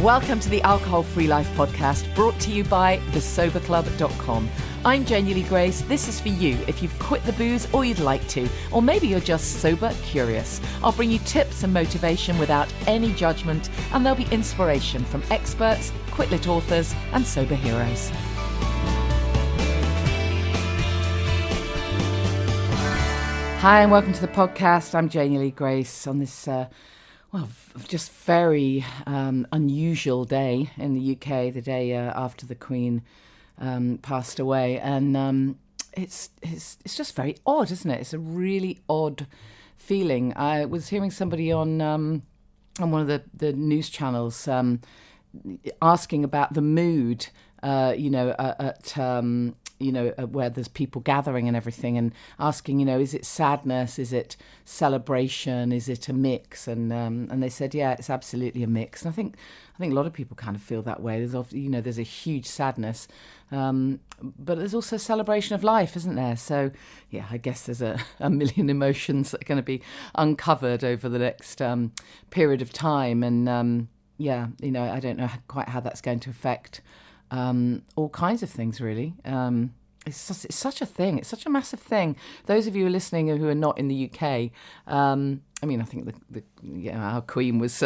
Welcome to the Alcohol Free Life podcast, brought to you by thesoberclub.com. I'm Janey Grace. This is for you if you've quit the booze or you'd like to, or maybe you're just sober curious. I'll bring you tips and motivation without any judgment, and there'll be inspiration from experts, quit-lit authors, and sober heroes. Hi, and welcome to the podcast. I'm Janey Lee Grace on this just very unusual day in the UK, the day after the Queen passed away, and it's just very odd, isn't it? It's a really odd feeling. I was hearing somebody on one of the news channels asking about the mood, where there's people gathering and everything, and asking, is it sadness, is it celebration, is it a mix? And they said, yeah, it's absolutely a mix. And I think a lot of people kind of feel that way. There's a huge sadness, but there's also a celebration of life, isn't there? So yeah, I guess there's a million emotions that are going to be uncovered over the next period of time, and I don't know quite how that's going to affect all kinds of things, really. It's such a thing. It's such a massive thing. Those of you who are listening who are not in the UK, I think our Queen was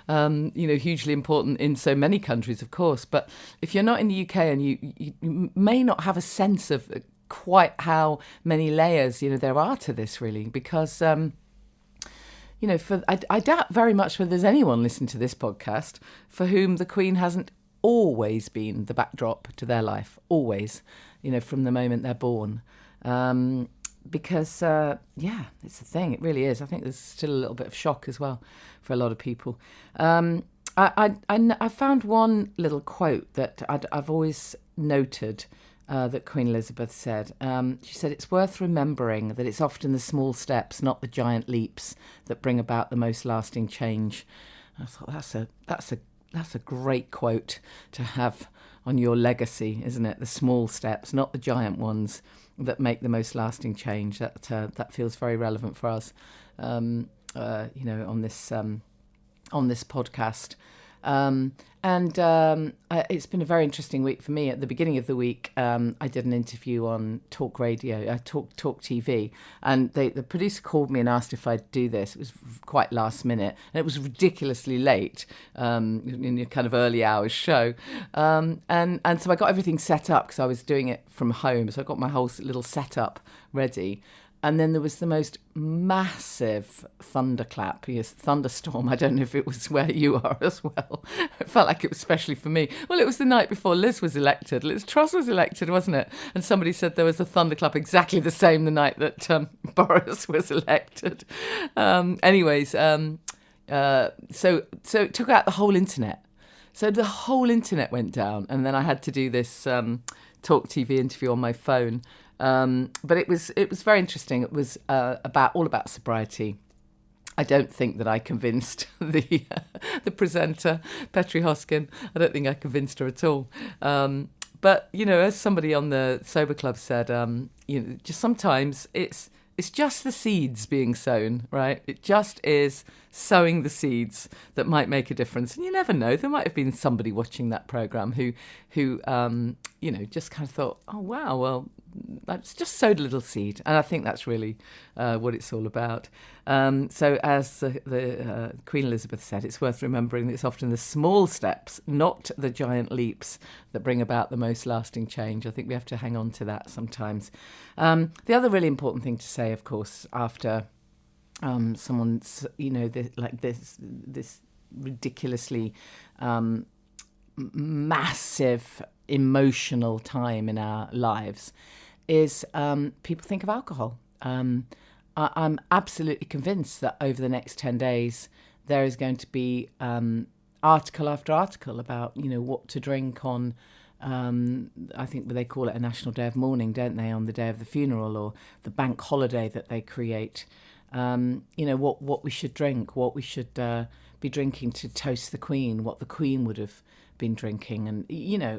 hugely important in so many countries, of course. But if you're not in the UK and you may not have a sense of quite how many layers there are to this, really, because I doubt very much whether there's anyone listening to this podcast for whom the Queen hasn't always been the backdrop to their life, always, from the moment they're born. Because it's a thing, it really is. I think there's still a little bit of shock as well for a lot of people. I found one little quote that I've always noted that Queen Elizabeth said. She said, "It's worth remembering that it's often the small steps, not the giant leaps, that bring about the most lasting change." I thought that's a great quote to have on your legacy, isn't it? The small steps, not the giant ones, that make the most lasting change. That feels very relevant for us, on this podcast. It's been a very interesting week for me. At the beginning of the week, I did an interview on Talk Radio, Talk TV, and the producer called me and asked if I'd do this. It was quite last minute, and it was ridiculously late in your kind of early hours show. And so I got everything set up because I was doing it from home, so I got my whole little setup ready. And then there was the most massive thunderstorm. I don't know if it was where you are as well. It felt like it was especially for me. Well, it was the night before Liz was elected. Liz Truss was elected, wasn't it? And somebody said there was a thunderclap exactly the same the night that Boris was elected. So it took out the whole internet. So the whole internet went down, and then I had to do this Talk TV interview on my phone. But it was very interesting. It was all about sobriety. I don't think that I convinced the presenter, Petri Hoskin. I don't think I convinced her at all. But as somebody on the Sober Club said, just sometimes it's just the seeds being sown, right? It just is sowing the seeds that might make a difference. And you never know. There might have been somebody watching that programme who just kind of thought, oh, wow, well, that's just sowed a little seed. And I think that's really what it's all about. So as the Queen Elizabeth said, it's worth remembering that it's often the small steps, not the giant leaps, that bring about the most lasting change. I think we have to hang on to that sometimes. The other really important thing to say, of course, after someone's, this ridiculously massive emotional time in our lives, is people think of alcohol. I'm absolutely convinced that over the next 10 days there is going to be article after article about what to drink on I think they call it a National Day of Mourning, don't they, on the day of the funeral, or the bank holiday that they create. What we should drink, what we should be drinking to toast the Queen, what the Queen would have been drinking, and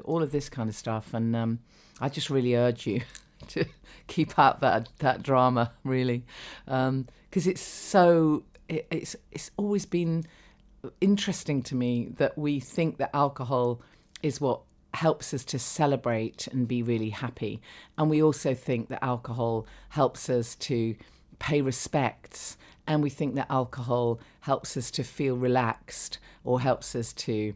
all of this kind of stuff. And I just really urge you to keep out that drama, really, because it's always been interesting to me that we think that alcohol is what helps us to celebrate and be really happy. And we also think that alcohol helps us to pay respects. And we think that alcohol helps us to feel relaxed or helps us to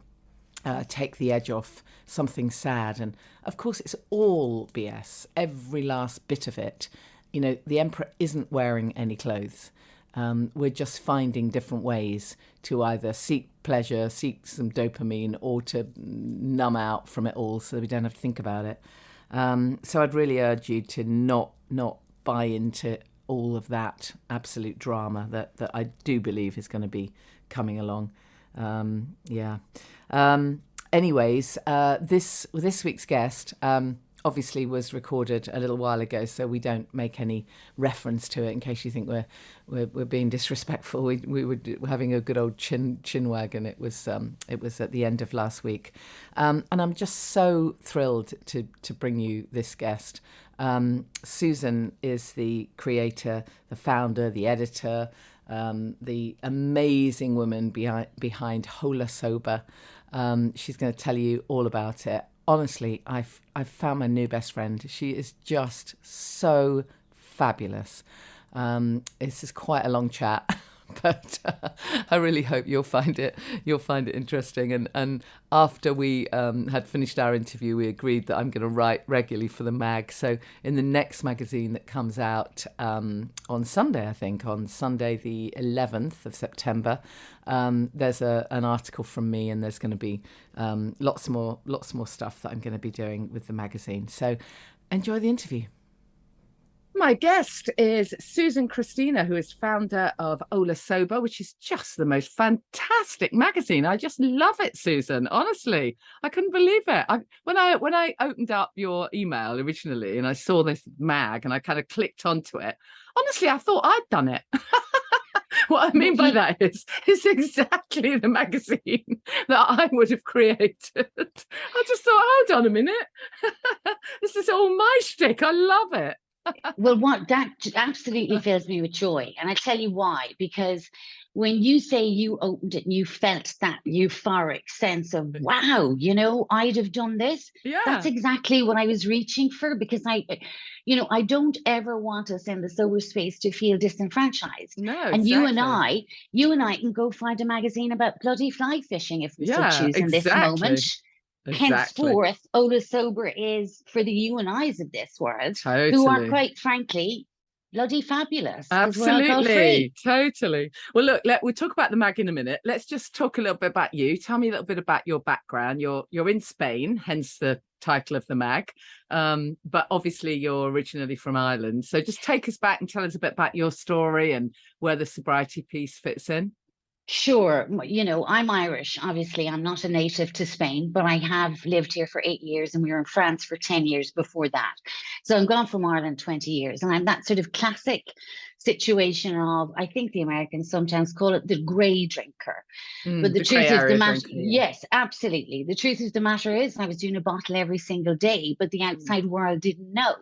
take the edge off something sad. And of course, it's all BS, every last bit of it. You know, the emperor isn't wearing any clothes. We're just finding different ways to either seek pleasure, seek some dopamine, or to numb out from it all so that we don't have to think about it. So I'd really urge you to not buy into all of that absolute drama that I do believe is going to be coming along. Yeah. Anyways, this week's guest obviously was recorded a little while ago, so we don't make any reference to it in case you think we're being disrespectful. We were having a good old chin wag, and it was at the end of last week, and I'm just so thrilled to bring you this guest. Susan is the creator, the founder, the editor, the amazing woman behind Hola Sober. She's going to tell you all about it. Honestly, I've found my new best friend. She is just so fabulous. This is quite a long chat, but I really hope you'll find it interesting. And after we had finished our interview, we agreed that I'm going to write regularly for the mag. So in the next magazine that comes out on Sunday, I think on Sunday the 11th of September, there's an article from me, and there's going to be lots more stuff that I'm going to be doing with the magazine. So enjoy the interview. My guest is Susan Christina, who is founder of Hola Sober, which is just the most fantastic magazine. I just love it, Susan. Honestly, I couldn't believe it. When I opened up your email originally and I saw this mag and I kind of clicked onto it, honestly, I thought I'd done it. What I mean by that is it's exactly the magazine that I would have created. I just thought, hold on a minute. This is all my shtick. I love it. Well, that absolutely fills me with joy. And I tell you why, because when you say you opened it and you felt that euphoric sense of, wow, I'd have done this. Yeah. That's exactly what I was reaching for, because I don't ever want us in the sober space to feel disenfranchised. No, and exactly. you and I can go find a magazine about bloody fly fishing if we so choose in this moment. Exactly. Henceforth, Hola Sober is for the you and I's of this world, totally. who are quite frankly bloody fabulous. Absolutely, totally. Well, look, we'll talk about the mag in a minute. Let's just talk a little bit about you. Tell me a little bit about your background. You're in Spain, hence the title of the mag. But obviously you're originally from Ireland. So just take us back and tell us a bit about your story and where the sobriety piece fits in. Sure. I'm Irish. Obviously, I'm not a native to Spain, but I have lived here for 8 years, and we were in France for 10 years before that. So I'm gone from Ireland 20 years. And I'm that sort of classic situation of, I think the Americans sometimes call it the grey drinker. But the truth is the matter. Yes, absolutely. The truth is the matter is I was doing a bottle every single day, but the outside world didn't know.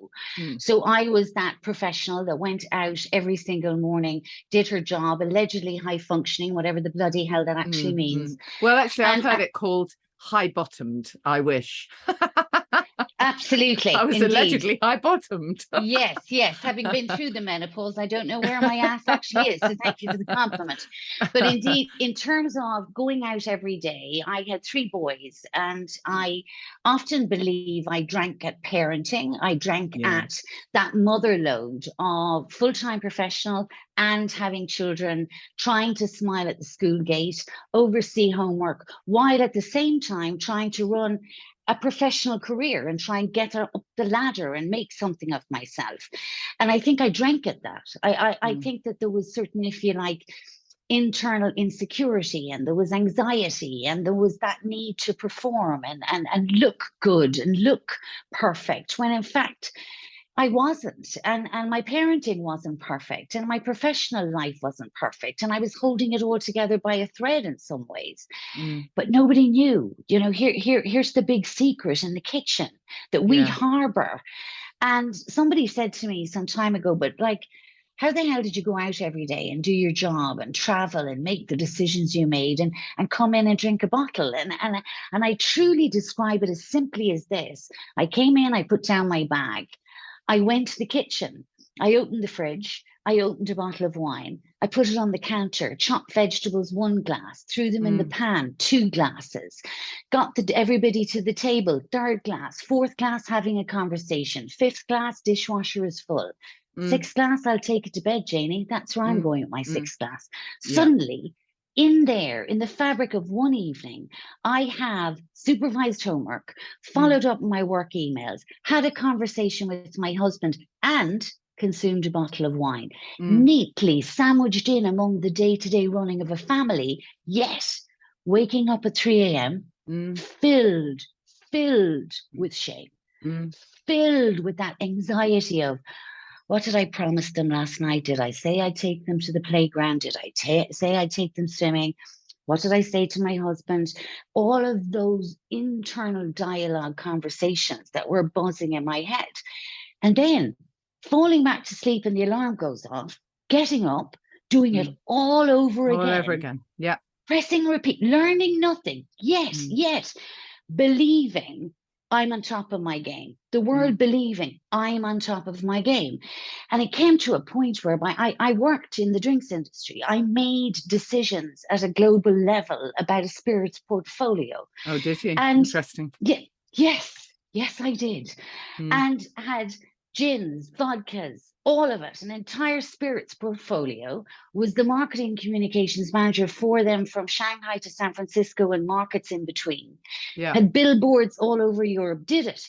So I was that professional that went out every single morning, did her job, allegedly high functioning, whatever the bloody hell that actually means. Well, actually, I've heard it called high bottomed. I wish. Absolutely. I was indeed. Allegedly high bottomed. Yes. Having been through the menopause, I don't know where my ass actually is. So thank you for the compliment. But indeed, in terms of going out every day, I had 3 boys, and I often believe I drank at parenting. I drank at that mother load of full-time professional and having children, trying to smile at the school gate, oversee homework, while at the same time trying to run a professional career and try and get up the ladder and make something of myself. And I think I drank at that. I think that there was certain, if you like, internal insecurity, and there was anxiety, and there was that need to perform and look good and look perfect, when in fact I wasn't, and my parenting wasn't perfect, and my professional life wasn't perfect, and I was holding it all together by a thread in some ways. But nobody knew. Here's the big secret in the kitchen that we harbor. And somebody said to me some time ago, but like, how the hell did you go out every day and do your job and travel and make the decisions you made and come in and drink a bottle? And I truly describe it as simply as this. I came in, I put down my bag, I went to the kitchen, I opened the fridge, I opened a bottle of wine, I put it on the counter, chopped vegetables, 1 glass, threw them in the pan, 2 glasses, got everybody to the table, 3rd glass, 4th glass, having a conversation, 5th glass, dishwasher is full. 6th glass, I'll take it to bed, Janey. That's where I'm going with my 6th glass. Yeah. Suddenly, in there, in the fabric of one evening, I have supervised homework, followed up my work emails, had a conversation with my husband, and consumed a bottle of wine, neatly sandwiched in among the day-to-day running of a family, yet waking up at 3 a.m. Filled with shame, filled with that anxiety of, what did I promise them last night? Did I say I'd take them to the playground? Did I say I'd take them swimming? What did I say to my husband? All of those internal dialogue conversations that were buzzing in my head. And then falling back to sleep and the alarm goes off, getting up, doing it all over again. Yeah. Pressing repeat, learning nothing. Yet believing I'm on top of my game. The world believing I'm on top of my game. And it came to a point whereby I worked in the drinks industry. I made decisions at a global level about a spirits portfolio. Oh, did you? And interesting. Yeah, yes, I did. And had gins, vodkas, all of it, an entire spirits portfolio, was the marketing communications manager for them from Shanghai to San Francisco and markets in between. Yeah. Had billboards all over Europe, did it,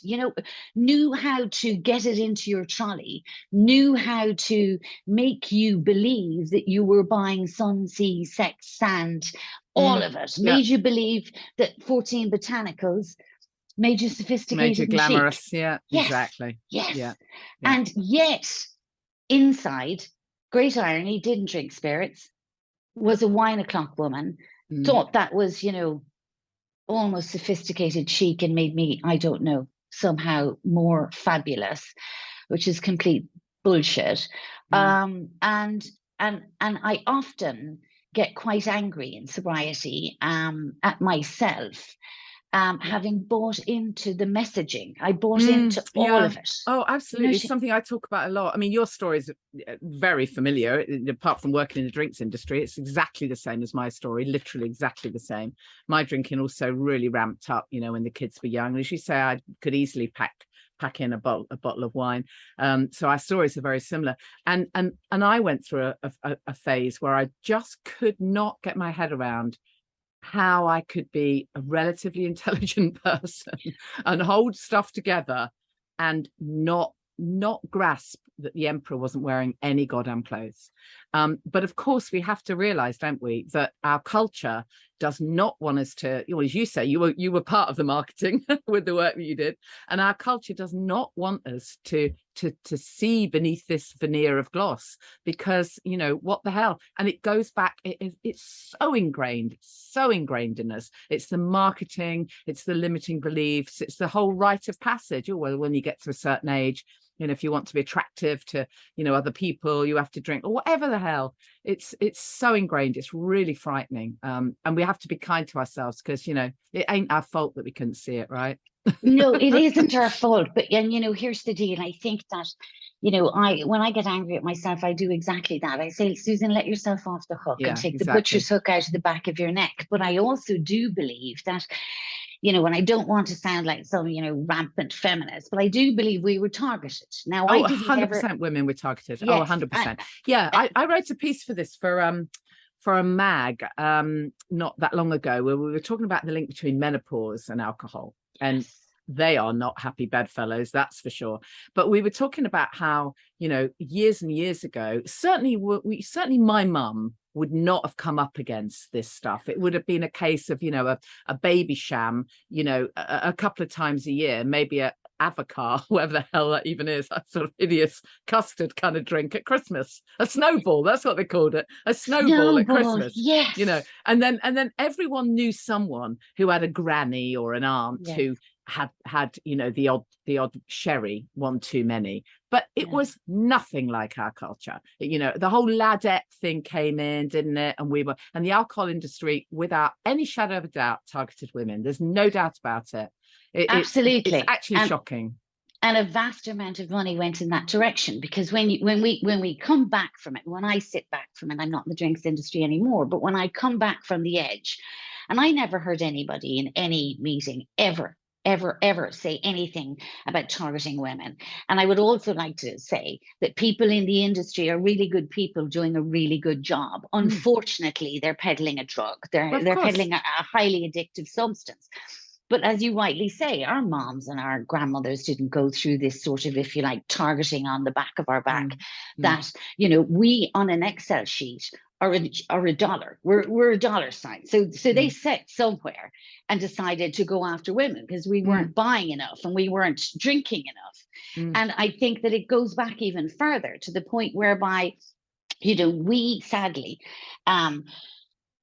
knew how to get it into your trolley, knew how to make you believe that you were buying sun, sea, sex, sand, all of it, made you believe that 14 botanicals made you sophisticated, made you glamorous. Chic. Yeah, yes, exactly. Yes. Yeah. And yet, inside, great irony, didn't drink spirits, was a wine o'clock woman, thought that was, almost sophisticated, chic, and made me, I don't know, somehow more fabulous, which is complete bullshit. And I often get quite angry in sobriety at myself. Having bought into the messaging. I bought into all of it. Oh, absolutely. It's something I talk about a lot. I mean, your story is very familiar. Apart from working in the drinks industry, it's exactly the same as my story, literally exactly the same. My drinking also really ramped up, when the kids were young. As you say, I could easily pack in a bottle of wine. So our stories are very similar. And I went through a phase where I just could not get my head around how I could be a relatively intelligent person and hold stuff together and not grasp that the emperor wasn't wearing any goddamn clothes. But of course, we have to realize, don't we, that our culture does not want us to, as you say, you were part of the marketing with the work that you did, and our culture does not want us to see beneath this veneer of gloss, because what the hell. And it goes back, it's so ingrained in us. It's the marketing, it's the limiting beliefs, it's the whole rite of passage. Well, when you get to a certain age, if you want to be attractive to other people, you have to drink, or whatever the hell. It's so ingrained. It's really frightening. And we have to be kind to ourselves, because it ain't our fault that we couldn't see it, right? No, it isn't our fault. But here's the deal. I think that when I get angry at myself, I do exactly that. I say, Susan, let yourself off the hook and take the butcher's hook out of the back of your neck. But I also do believe that, and I don't want to sound like some, rampant feminist, but I do believe we were targeted. Now, I didn't 100% women were targeted. Yes, 100%. I wrote a piece for this for a mag not that long ago, where we were talking about the link between menopause and alcohol. And they are not happy bedfellows, that's for sure. But we were talking about how, years and years ago, certainly my mum would not have come up against this stuff. It would have been a case of, a baby sham, a couple of times a year, maybe avocar, whatever the hell that even is, that sort of hideous custard kind of drink at Christmas. A snowball, that's what they called it. A snowball at Christmas. Yes. You know, and then everyone knew someone who had a granny or an aunt who had you know, the odd sherry, one too many, but it was nothing like our culture. You know, the whole ladette thing came in, didn't it? And the alcohol industry, without any shadow of a doubt, targeted women. There's no doubt about it. Absolutely. It's actually shocking. And a vast amount of money went in that direction, because when we come back from it, when I sit back from it, I'm not in the drinks industry anymore, but when I come back from the edge, and I never heard anybody in any meeting ever say anything about targeting women. And I would also like to say that people in the industry are really good people doing a really good job. Unfortunately, they're peddling a drug. They're peddling a highly addictive substance. But as you rightly say, our moms and our grandmothers didn't go through this sort of, if you like, targeting on the back of our back. That, you know, we on an Excel sheet are a dollar. We're a dollar sign. So they set somewhere and decided to go after women because we weren't buying enough and we weren't drinking enough. And I think that it goes back even further to the point whereby, you know, we sadly,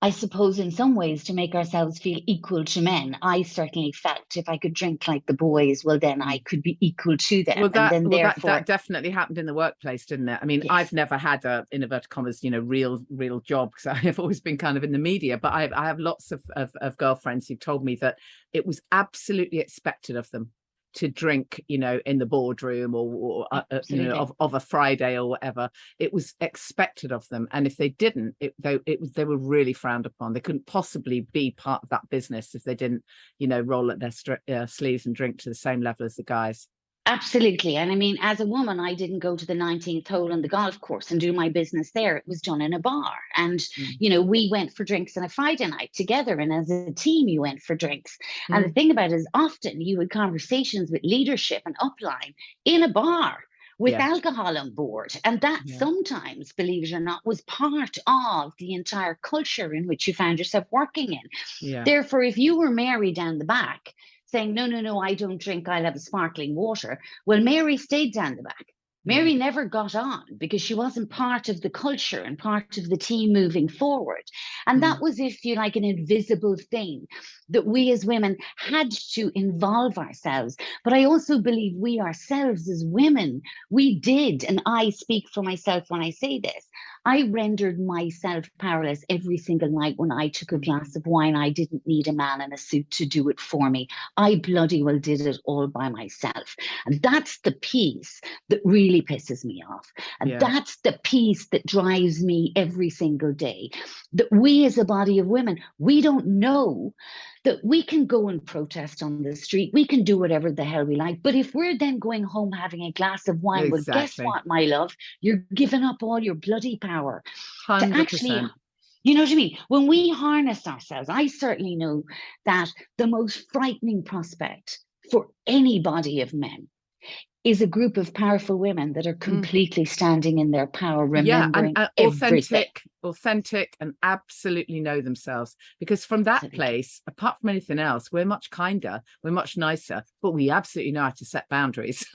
I suppose in some ways, to make ourselves feel equal to men, I certainly felt if I could drink like the boys, well, then I could be equal to them. Well, that definitely happened in the workplace, didn't it? I mean, I've never had a, in inverted commas, you know, real job, because I've always been kind of in the media, but I have lots of girlfriends who've told me that it was absolutely expected of them to drink, you know, in the boardroom or you know, of a Friday or whatever. It was expected of them, and if they didn't, they were really frowned upon. They couldn't possibly be part of that business if they didn't, you know, roll up their sleeves and drink to the same level as the guys. Absolutely. And I mean, as a woman, I didn't go to the 19th hole on the golf course and do my business there. It was done in a bar. And, you know, we went for drinks on a Friday night together. And as a team, you went for drinks. And the thing about it is, often you had conversations with leadership and upline in a bar with alcohol on board. And that sometimes, believe it or not, was part of the entire culture in which you found yourself working in. Therefore, if you were Mary down the back, saying, no, I don't drink, I'll have a sparkling water. Well, Mary stayed down the back. Mary never got on because she wasn't part of the culture and part of the team moving forward. And that was, if you like, an invisible thing that we as women had to involve ourselves. But I also believe we ourselves as women, we did, and I speak for myself when I say this, I rendered myself powerless every single night when I took a glass of wine. I didn't need a man in a suit to do it for me. I bloody well did it all by myself. And that's the piece that really pisses me off. And that's the piece that drives me every single day. That we as a body of women, we don't know that we can go and protest on the street. We can do whatever the hell we like. But if we're then going home having a glass of wine, well, guess what, my love? You're giving up all your bloody power 100%. to actually, you know what I mean? When we harness ourselves, I certainly know that the most frightening prospect for any body of men is a group of powerful women that are completely standing in their power, remembering everything. Authentic and absolutely know themselves, because from that place, apart from anything else, we're much kinder, we're much nicer, but we absolutely know how to set boundaries.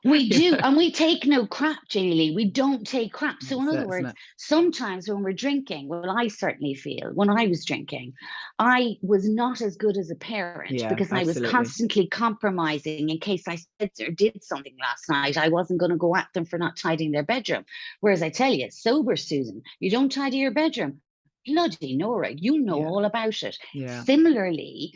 We do. And we take no crap, Janey. We don't take crap. So in other words, sometimes when we're drinking, well, I certainly feel when I was drinking, I was not as good as a parent because I was constantly compromising in case I said or did something last night. I wasn't going to go at them for not tidying their bedroom. Whereas I tell you, sober Susan, you don't tidy your bedroom. Bloody Nora, you know all about it. Similarly,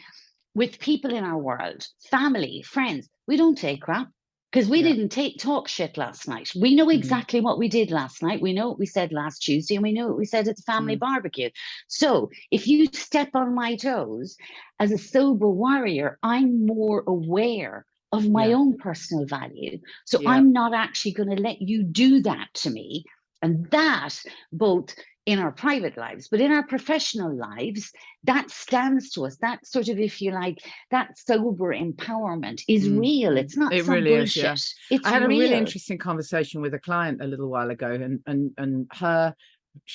with people in our world, family, friends, we don't take crap. Because we didn't talk shit last night. We know exactly what we did last night. We know what we said last Tuesday, and we know what we said at the family barbecue. So if you step on my toes, as a sober warrior, I'm more aware of my own personal value. So I'm not actually going to let you do that to me. And that, both in our private lives, but in our professional lives, that stands to us. That sort of, if you like, that sober empowerment is real. It's not some really bullshit. It's I had real. a really interesting conversation with a client a little while ago, and her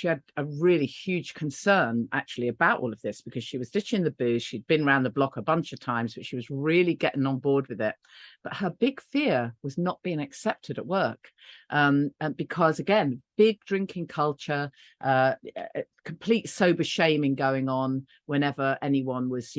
a really huge concern actually about all of this, because she was ditching the booze. She'd been around the block a bunch of times, but she was really getting on board with it. But her big fear was not being accepted at work, and because again, big drinking culture, complete sober shaming going on whenever anyone was,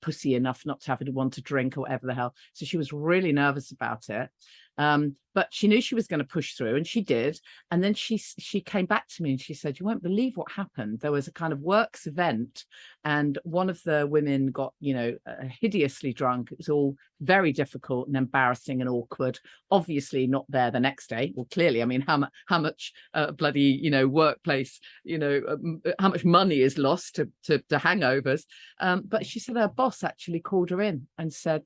pussy enough not to have to want to drink or whatever the hell. So she was really nervous about it. But she knew she was going to push through, and she did. And then she came back to me and she said, you won't believe what happened. There was a kind of works event, and one of the women got, hideously drunk. It was all very difficult and embarrassing and awkward. Obviously not there the next day. Well, clearly, I mean, how much bloody, workplace, how much money is lost to hangovers. But she said her boss actually called her in and said,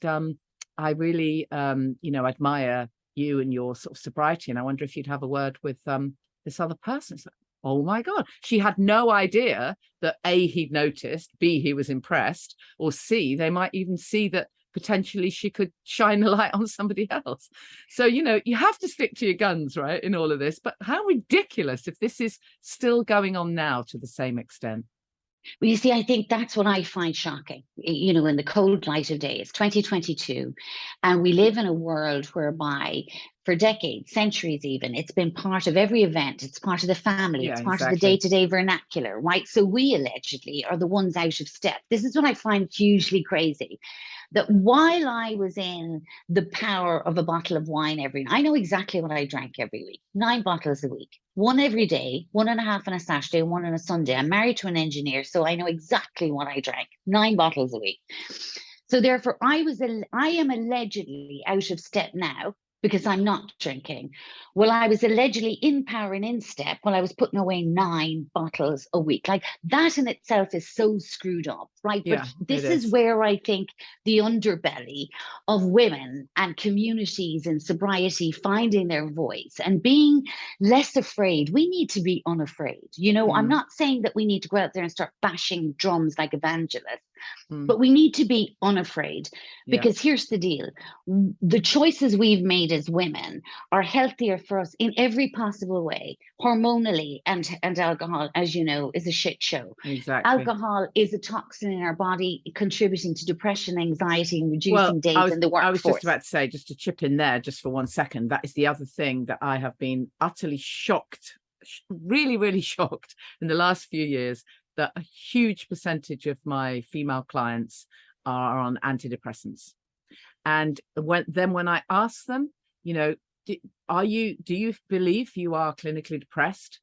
I really, admire you and your sort of sobriety, and I wonder if you'd have a word with this other person. So, oh my God, she had no idea that A, he'd noticed, B, he was impressed, or C, they might even see that potentially she could shine a light on somebody else. So, you have to stick to your guns, right, in all of this. But how ridiculous if this is still going on now to the same extent. Well, you see, I think that's what I find shocking, in the cold light of day. It's 2022, and we live in a world whereby for decades, centuries even, it's been part of every event. It's part of the family. Yeah, it's part exactly. of the day-to-day vernacular, right? So we allegedly are the ones out of step. This is what I find hugely crazy. That while I was in the power of a bottle of wine every night, I know exactly what I drank every week, 9 bottles a week, 1 every day, 1.5 on a Saturday, 1 on a Sunday. I'm married to an engineer, so I know exactly what I drank, 9 bottles a week. So therefore, I am allegedly out of step now because I'm not drinking. Well, I was allegedly in power and in step while I was putting away 9 bottles a week. Like, that in itself is so screwed up, right? Yeah, but this is where I think the underbelly of women and communities in sobriety finding their voice and being less afraid. We need to be unafraid. I'm not saying that we need to go out there and start bashing drums like evangelists. But we need to be unafraid, because here's the deal. The choices we've made as women are healthier for us in every possible way. Hormonally, and alcohol, as you know, is a shit show. Exactly. Alcohol is a toxin in our body, contributing to depression, anxiety, and reducing days in the workforce. I was just about to say, just to chip in there just for 1 second, that is the other thing that I have been utterly shocked, really, really shocked in the last few years, that a huge percentage of my female clients are on antidepressants. And when I ask them, do you believe you are clinically depressed?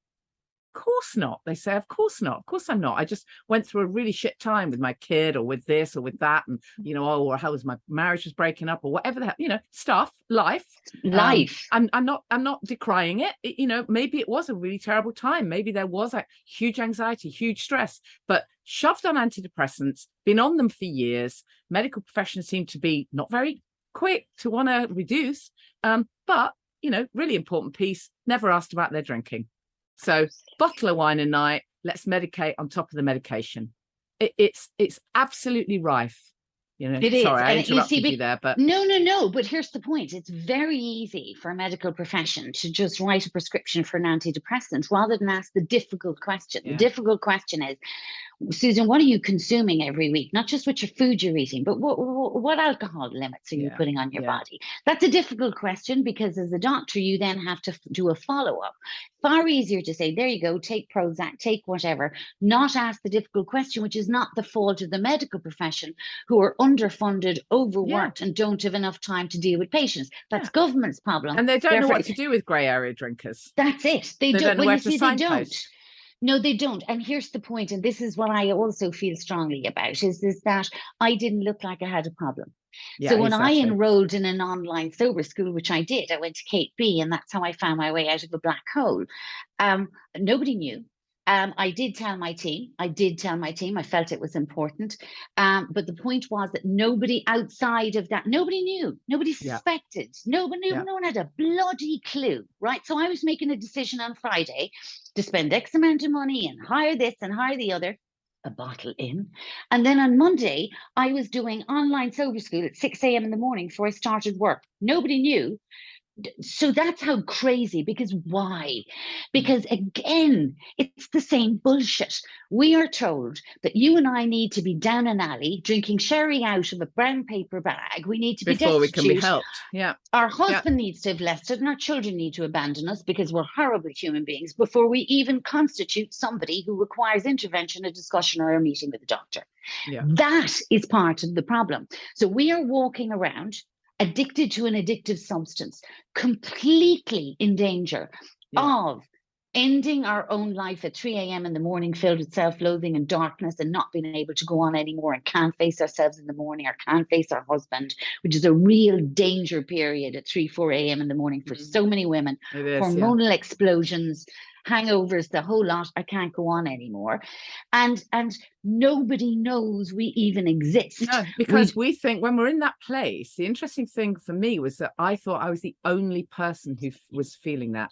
Of course not. They say, of course not. Of course I'm not. I just went through a really shit time with my kid, or with this or with that. And, or how was my marriage was breaking up, or whatever the hell, stuff, life. I'm not decrying it. Maybe it was a really terrible time. Maybe there was like huge anxiety, huge stress, but shoved on antidepressants, been on them for years. Medical professions seem to be not very quick to want to reduce. But, really important piece, never asked about their drinking. So bottle of wine a night, let's medicate on top of the medication. It's absolutely rife. It is. Sorry, I interrupted you there, but no. But here's the point. It's very easy for a medical profession to just write a prescription for an antidepressant rather than ask the difficult question. The difficult question is, Susan, what are you consuming every week? Not just what your food you're eating, but what alcohol limits are you putting on your body? That's a difficult question, because as a doctor, you then have to do a follow-up. Far easier to say, there you go, take Prozac, take whatever, not ask the difficult question, which is not the fault of the medical profession, who are underfunded, overworked, and don't have enough time to deal with patients. That's government's problem. And they don't know what to do with grey area drinkers. That's it. They don't know where to signpost. No, they don't. And here's the point, and this is what I also feel strongly about, is that I didn't look like I had a problem. So when I enrolled in an online sober school, which I did, I went to Kate B, and that's how I found my way out of a black hole. Nobody knew. I did tell my team. I felt it was important. But the point was that nobody outside of that, nobody knew. Nobody suspected. No one had a bloody clue, right? So I was making a decision on Friday to spend X amount of money and hire this and hire the other, a bottle in. And then on Monday, I was doing online sober school at 6 a.m. in the morning before I started work. Nobody knew. So that's how crazy, because why? Because again, it's the same bullshit. We are told that you and I need to be down an alley drinking sherry out of a brown paper bag. We need to be Before we can be destitute. helped. Yeah. Our husband needs to have left us, and our children need to abandon us because we're horrible human beings before we even constitute somebody who requires intervention, a discussion, or a meeting with a doctor. Yeah. That is part of the problem. So we are walking around addicted to an addictive substance, completely in danger of ending our own life at 3 a.m. in the morning, filled with self-loathing and darkness, and not being able to go on anymore, and can't face ourselves in the morning, or can't face our husband, which is a real danger period at 3, 4 a.m. in the morning for so many women. It is, hormonal explosions, hangovers, the whole lot. I can't go on anymore. And nobody knows we even exist. No, because we think when we're in that place, the interesting thing for me was that I thought I was the only person who was feeling that.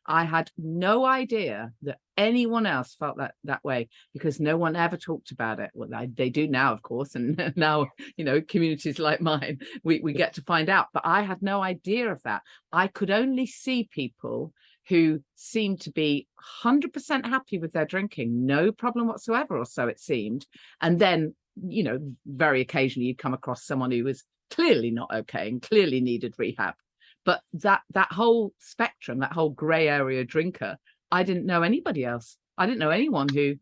I had no idea that anyone else felt that way, because no one ever talked about it. Well, they do now, of course, and now, you know, communities like mine, we get to find out. But I had no idea of that. I could only see people who seemed to be 100% happy with their drinking, no problem whatsoever, or so it seemed. And then, you know, very occasionally you'd come across someone who was clearly not okay and clearly needed rehab. But that whole spectrum, that whole gray area drinker, I didn't know anybody else. I didn't know anyone who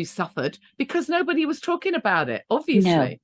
suffered, because nobody was talking about it, obviously.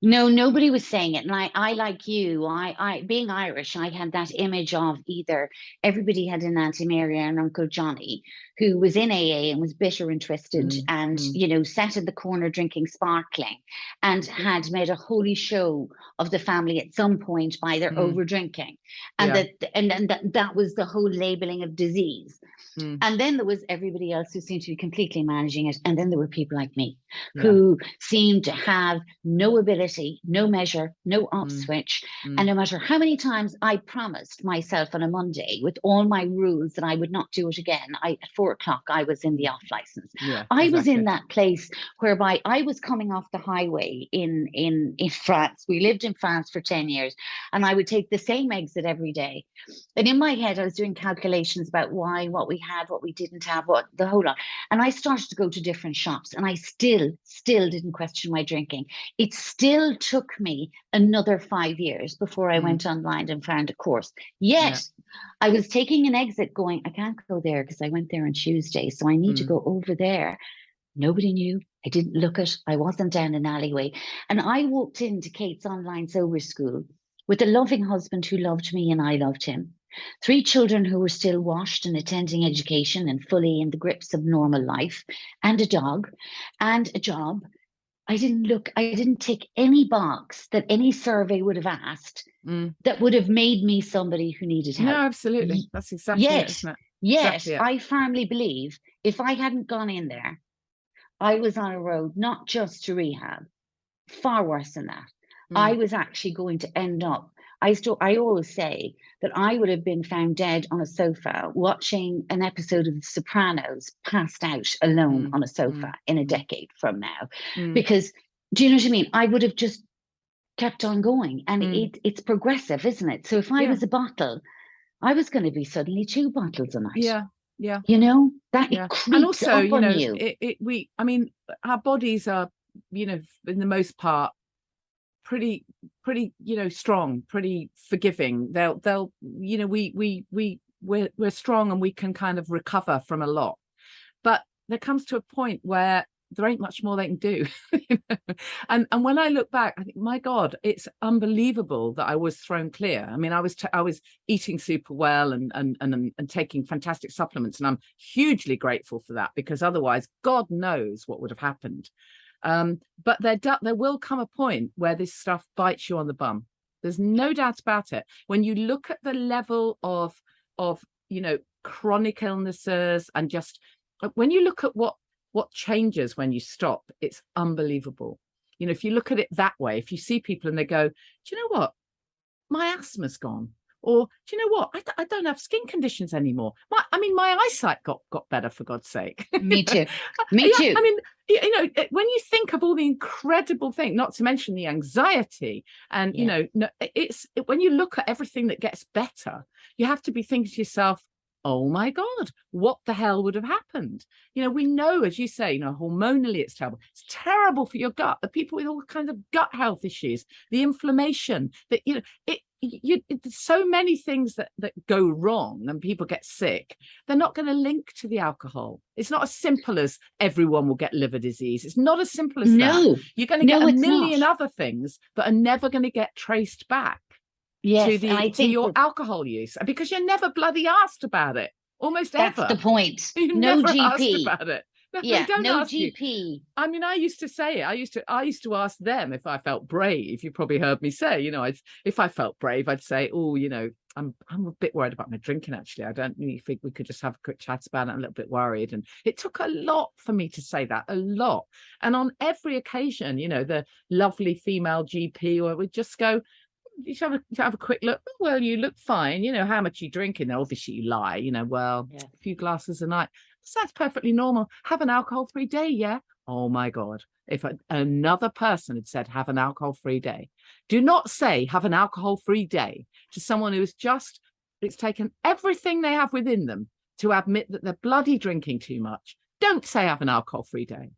No, nobody was saying it. And I like you, I being Irish, I had that image of either everybody had an Auntie Mary and Uncle Johnny who was in AA and was bitter and twisted and, you know, sat in the corner drinking sparkling and had made a holy show of the family at some point by their over drinking. And that was the whole labeling of disease. And then there was everybody else who seemed to be completely managing it. And then there were people like me who seemed to have no ability, no measure, no off switch. And no matter how many times I promised myself on a Monday with all my rules that I would not do it again, at 4 o'clock, I was in the off license. I was in that place whereby I was coming off the highway in France. We lived in France for 10 years, and I would take the same exit every day. And in my head, I was doing calculations about why, what we had, what we didn't have, what the whole lot. And I started to go to different shops, and I still didn't question my drinking. It still took me another 5 years before I went online and found a course. Yet I was taking an exit going, I can't go there because I went there on Tuesday, so I need to go over there. Nobody knew. I didn't look it. I wasn't down an alleyway. And I walked into Kate's online sober school with a loving husband who loved me and I loved him. 3 children who were still washed and attending education and fully in the grips of normal life, and a dog and a job. I didn't tick any box that any survey would have asked that would have made me somebody who needed help. No, absolutely. That's exactly it, isn't it? Yes, I firmly believe if I hadn't gone in there, I was on a road not just to rehab, far worse than that. I was actually going to end up, I always say that I would have been found dead on a sofa watching an episode of The Sopranos, passed out alone on a sofa in a decade from now. Because, do you know what I mean? I would have just kept on going. And it's progressive, isn't it? So if I was a bottle, I was going to be suddenly 2 bottles a night. Yeah. You know, that it creeps and also, up you on know, you. I mean, our bodies are, you know, in the most part, pretty, you know, strong, pretty forgiving. They'll, you know, we're strong and we can kind of recover from a lot. But there comes to a point where there ain't much more they can do. You know? And when I look back, I think, my God, it's unbelievable that I was thrown clear. I mean, I was eating super well and taking fantastic supplements, and I'm hugely grateful for that, because otherwise, God knows what would have happened. But there will come a point where this stuff bites you on the bum. There's no doubt about it. When you look at the level of you know, chronic illnesses, and just when you look at what changes when you stop, it's unbelievable. You know, if you look at it that way, if you see people and they go, do you know what? My asthma's gone. Or do you know what? I don't have skin conditions anymore. My eyesight got better, for God's sake. Me too. Me Yeah, too. I mean, when you think of all the incredible things, not to mention the anxiety, and Yeah. when you look at everything that gets better, you have to be thinking to yourself, oh my God, what the hell would have happened? We know, as you say, hormonally it's terrible. It's terrible for your gut. The people with all kinds of gut health issues, the inflammation, that there's so many things that go wrong and people get sick. They're not going to link to the alcohol. It's not as simple as everyone will get liver disease. It's not as simple as No. that. You're going to get No, a it's million not. other things that are never going to get traced back Yes, and I to think your that alcohol use, because you're never bloody asked about it, almost that's the ever. point. You're No never asked GP. about it. No, they Yeah, don't no ask you. GP. I mean, I used to say it. I used to ask them if I felt brave. You probably heard me say, if I felt brave, I'd say, oh, I'm a bit worried about my drinking, actually. I don't really think we could just have a quick chat about it. I'm a little bit worried. And it took a lot for me to say that, a lot. And on every occasion, the lovely female GP would just go, you should have a quick look. Well, you look fine. How much you drinking? Obviously you lie, well, Yeah. a few glasses a night. So that's perfectly normal. Have an alcohol-free day, yeah. Oh my God. If another person had said have an alcohol-free day, do not say have an alcohol-free day to someone who's it's taken everything they have within them to admit that they're bloody drinking too much. Don't say have an alcohol-free day.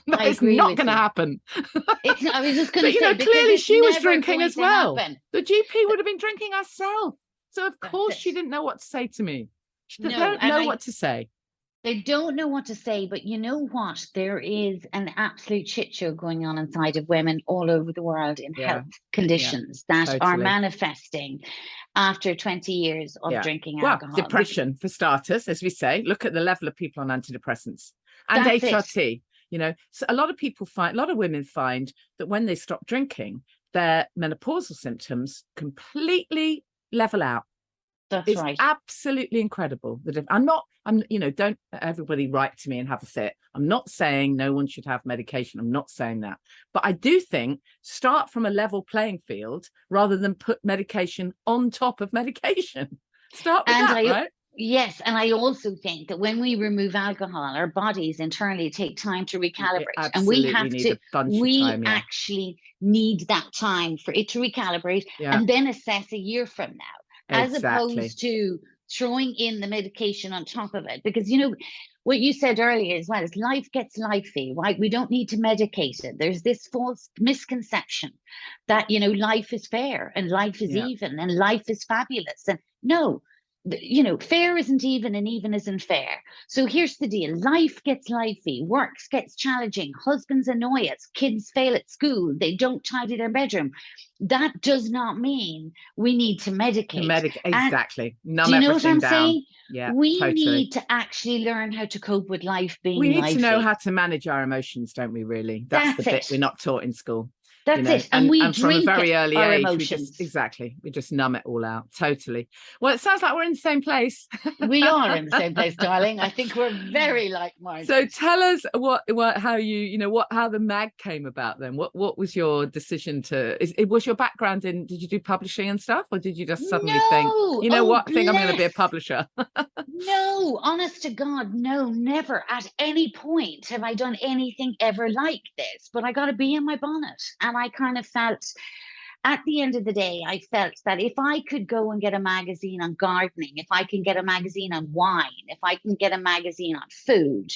That is not going to happen. I was just going to say, clearly she was drinking as well. Happen. The GP would have been drinking herself. So of course she didn't know what to say to me. She don't know what to say. They don't know what to say, but you know what? There is an absolute shit show going on inside of women all over the world in health conditions that are manifesting after 20 years of drinking alcohol. Well, depression, for starters, as we say. Look at the level of people on antidepressants and That's HRT. So a lot of women find that when they stop drinking, their menopausal symptoms completely level out. It's right. Absolutely incredible. Don't everybody write to me and have a fit. I'm not saying no one should have medication. I'm not saying that. But I do think start from a level playing field rather than put medication on top of medication. Start with right? Yes, and I also think that when we remove alcohol, our bodies internally take time to recalibrate, and we actually need that time for it to recalibrate and then assess a year from now, as opposed to throwing in the medication on top of it. Because what you said earlier as well is life gets lifey, right? We don't need to medicate it. There's this false misconception that life is fair and life is even and life is fabulous, and no. Fair isn't even and even isn't fair. So here's the deal. Life gets lifey, work gets challenging, husbands annoy us, kids fail at school, they don't tidy their bedroom. That does not mean we need to medicate. Exactly. Do you know what I'm saying? Yeah, we need to actually learn how to cope with life being We need lifey. to know how to manage our emotions, don't we, really? That's the bit we're not taught in school. That's it. And we from a very early age, emotions. we just numb it all out. Totally. Well, it sounds like we're in the same place. We are in the same place, darling. I think we're very like-minded. So tell us how the mag came about then. What was your decision was your background did you do publishing and stuff, or did you just suddenly think, I think I'm going to be a publisher? No, honest to God, no, never at any point have I done anything ever like this, but I got to be in my bonnet. And I kind of felt, at the end of the day, I felt that if I could go and get a magazine on gardening, if I can get a magazine on wine, if I can get a magazine on food,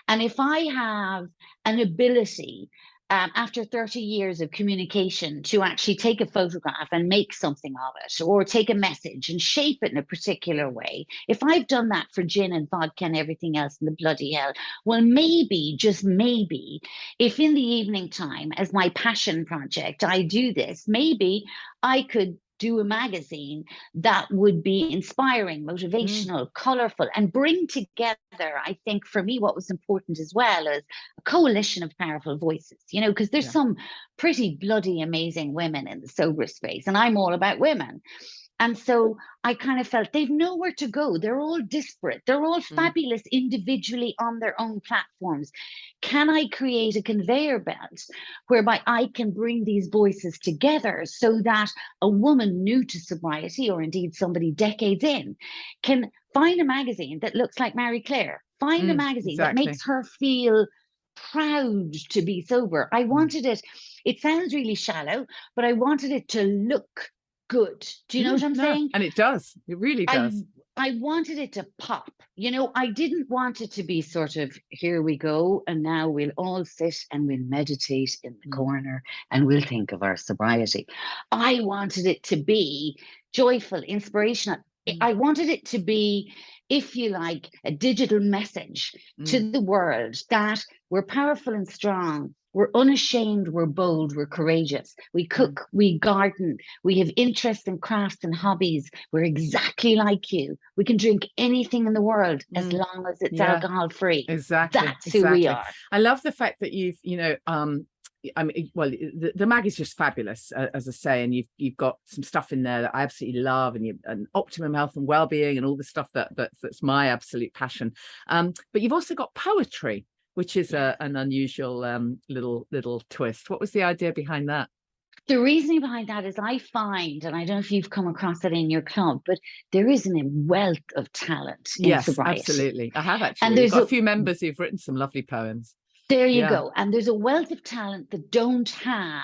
and if I have an ability after 30 years of communication to actually take a photograph and make something of it, or take a message and shape it in a particular way, if I've done that for gin and vodka and everything else in the bloody hell, well, maybe, just maybe, if in the evening time as my passion project I do this, maybe I could do a magazine that would be inspiring, motivational, colorful, and bring together, I think for me, what was important as well is a coalition of powerful voices, because there's some pretty bloody amazing women in the sober space, and I'm all about women. And so I kind of felt they've nowhere to go. They're all disparate. They're all fabulous individually on their own platforms. Can I create a conveyor belt whereby I can bring these voices together so that a woman new to sobriety, or indeed somebody decades in, can find a magazine that looks like Marie Claire, find a magazine that exactly. makes her feel proud to be sober. I wanted it sounds really shallow, but I wanted it to look good. Do you know what I'm saying? And it does. It really does. I wanted it to pop. You know, I didn't want it to be sort of, here we go, and now we'll all sit and we'll meditate in the corner and we'll think of our sobriety. I wanted it to be joyful, inspirational. I wanted it to be, if you like, a digital message to the world that we're powerful and strong. We're unashamed, we're bold, we're courageous. We cook, we garden, we have interests and crafts and hobbies. We're exactly like you. We can drink anything in the world as long as it's alcohol free. Exactly. That's who we are. I love the fact that you've, I mean, well, the mag is just fabulous, as I say, and you've got some stuff in there that I absolutely love, and optimum health and well-being, and all the stuff that's my absolute passion. But you've also got poetry, which is an unusual little twist. What was the idea behind that? The reasoning behind that is I find, and I don't know if you've come across it in your club, but there is a wealth of talent in sobriety. Absolutely. I have actually. And there's got a few members who've written some lovely poems. There you go. And there's a wealth of talent that don't have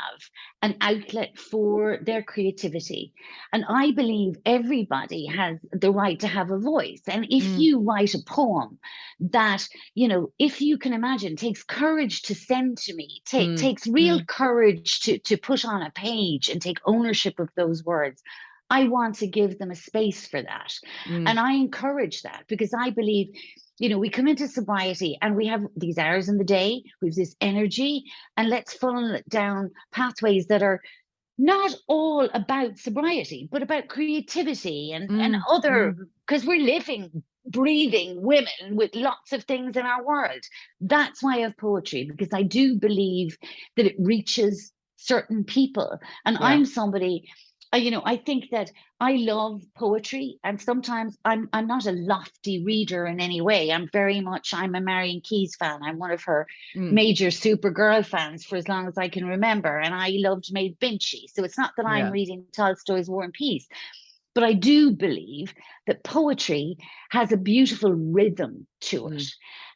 an outlet for their creativity. And I believe everybody has the right to have a voice. And if you write a poem that, if you can imagine, takes courage to send to me, takes real courage to put on a page and take ownership of those words, I want to give them a space for that. And I encourage that, because I believe, we come into sobriety and we have these hours in the day, we have this energy, and let's funnel it down pathways that are not all about sobriety, but about creativity and other, because we're living, breathing women with lots of things in our world. That's why I have poetry, because I do believe that it reaches certain people. And I'm somebody, I think that I love poetry, and sometimes I'm not a lofty reader in any way. I'm a Marion Keyes fan. I'm one of her major Supergirl fans for as long as I can remember. And I loved Maid Binchy. So it's not that I'm reading Tolstoy's War and Peace, but I do believe that poetry has a beautiful rhythm to it.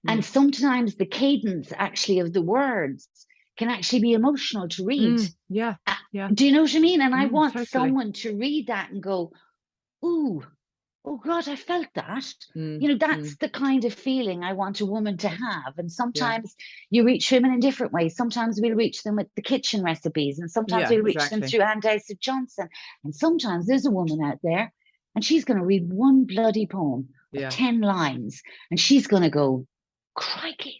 And sometimes the cadence actually of the words can actually be emotional to read. Do you know what I mean? And I want someone to read that and go, ooh, oh God, I felt that. That's the kind of feeling I want a woman to have. And sometimes you reach women in different ways. Sometimes we'll reach them with the kitchen recipes, and sometimes we'll reach them through Anne Dowsett Johnson. And sometimes there's a woman out there and she's going to read one bloody poem of 10 lines and she's going to go, crikey,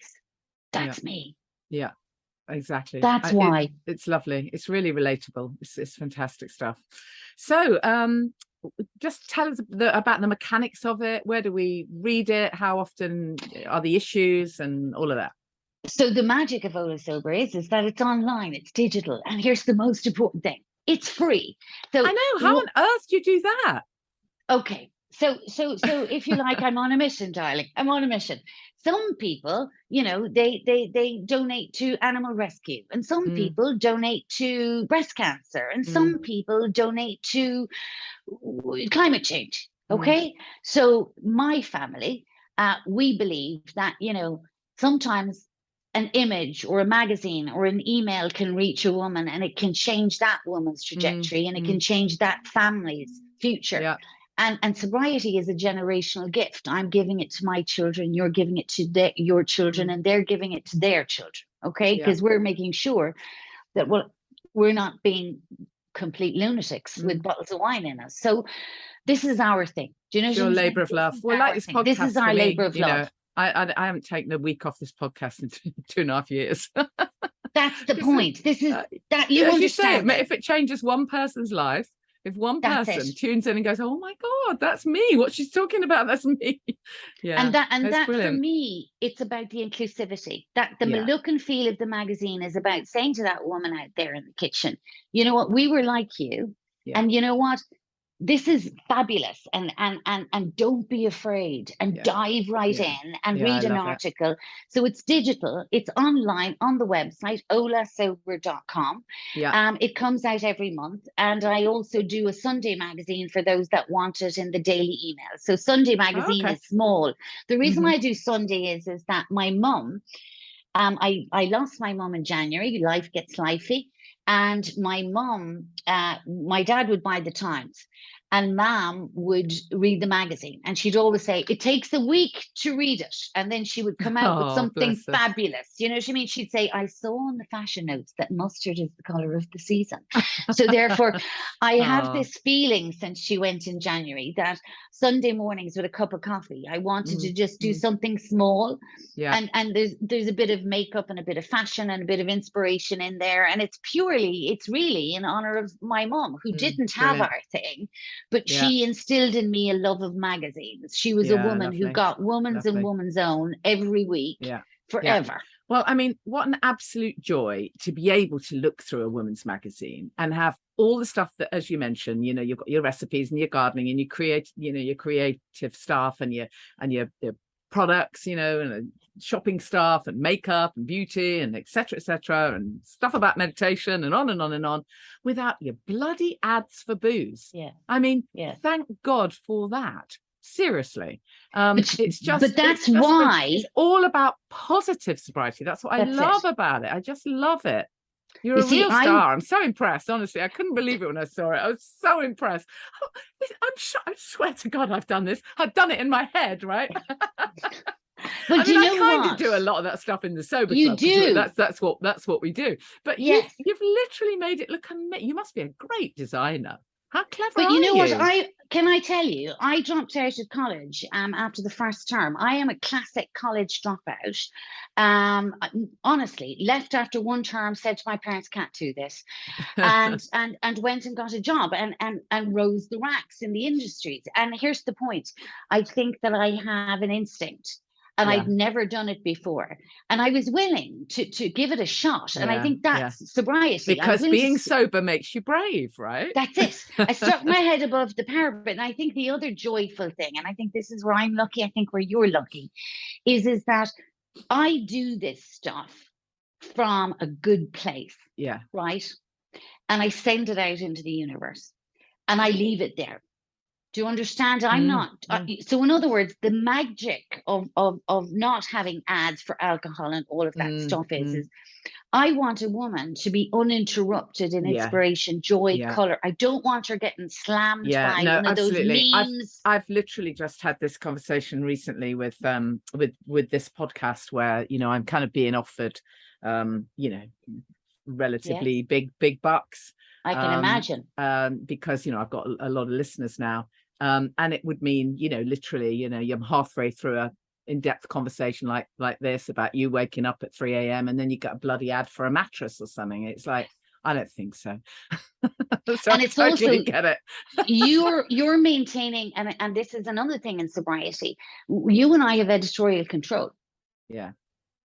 that's me. Yeah. Exactly. That's why it's lovely. It's really relatable. It's fantastic stuff. So just tell us about the mechanics of it. Where do we read it? How often are the issues and all of that? So the magic of Hola Sober is that it's online, it's digital, and here's the most important thing: it's free. So I know. How on earth do you do that? Okay. So if you like, I'm on a mission, darling. I'm on a mission. Some people, they donate to animal rescue, and some people donate to breast cancer, and some people donate to climate change. Okay. So my family, we believe that, sometimes an image or a magazine or an email can reach a woman, and it can change that woman's trajectory, and it can change that family's future. Yeah. And sobriety is a generational gift. I'm giving it to my children, you're giving it to your children, and they're giving it to their children. Okay. Because we're making sure that we're not being complete lunatics with bottles of wine in us. So this is our thing. Do you know? It's your labor of love. Well, like this podcast, this is our labor of love. I haven't taken a week off this podcast in 2.5 years. That's the point. This is that you understand. If it changes one person's life, if one person tunes in and goes, "Oh my God, that's me! What she's talking about, that's me." And that for me, it's about the inclusivity. That the look and feel of the magazine is about saying to that woman out there in the kitchen, you know what, we were like you, and you know what, this is fabulous, and don't be afraid, and dive right in and read an article. So it's digital, it's online on the website, holasober.com. It comes out every month, and I also do a Sunday magazine for those that want it in the daily email. So Sunday magazine is small. The reason why I do Sunday is that my mum, I lost my mum in January. Life gets lifey. And my mum, my dad would buy the Times, and Mom would read the magazine. And she'd always say, it takes a week to read it. And then she would come out with something fabulous. You know what I mean? She'd say, I saw in the fashion notes that mustard is the colour of the season. So therefore, I have this feeling since she went in January that Sunday mornings with a cup of coffee, I wanted to just do something small. And there's a bit of makeup and a bit of fashion and a bit of inspiration in there. And it's really in honor of my mom, who didn't have our thing, but she instilled in me a love of magazines. She was a woman who got Woman's and Woman's Own every week forever. Well, I mean, what an absolute joy to be able to look through a woman's magazine and have all the stuff that, as you mentioned, you know, you've got your recipes and your gardening and your creative stuff and your products, you know, and shopping stuff and makeup and beauty and etc., and stuff about meditation and on and on and on, without your bloody ads for booze. I mean, thank God for that. Seriously. It's all about positive sobriety. That's what I love about it. I just love it. You're a real star. I'm so impressed, honestly. I couldn't believe it when I saw it. I was so impressed. I swear to God, I've done this. I've done it in my head, right? But I mean, I kind of do a lot of that stuff in the Sober Club. Do. That's what we do. But you've literally made it look amazing. You must be a great designer. How clever are you? But you know what? Can I tell you, I dropped out of college after the first term. I am a classic college dropout. Honestly, left after one term, said to my parents, can't do this, and went and got a job and rose the ranks in the industries. And here's the point. I think that I have an instinct. And I'd never done it before. And I was willing to give it a shot. And I think that's sobriety. Because being sober makes you brave, right? That's it. I stuck my head above the parapet. And I think the other joyful thing, and I think this is where I'm lucky, I think where you're lucky, is that I do this stuff from a good place. Right? And I send it out into the universe. And I leave it there. Do you understand? I'm not. So in other words, the magic of not having ads for alcohol and all of that stuff is I want a woman to be uninterrupted in inspiration, joy, colour. I don't want her getting slammed by one of those memes. I've literally just had this conversation recently with this podcast where, you know, I'm kind of being offered, you know, relatively big bucks. I can imagine. Because, you know, I've got a lot of listeners now. And it would mean, you know, literally, you know, you're halfway through a in-depth conversation like this about you waking up at 3 a.m. and then you get a bloody ad for a mattress or something. It's like, I don't think so. So and it's totally also get it. you're maintaining, and this is another thing in sobriety. You and I have editorial control.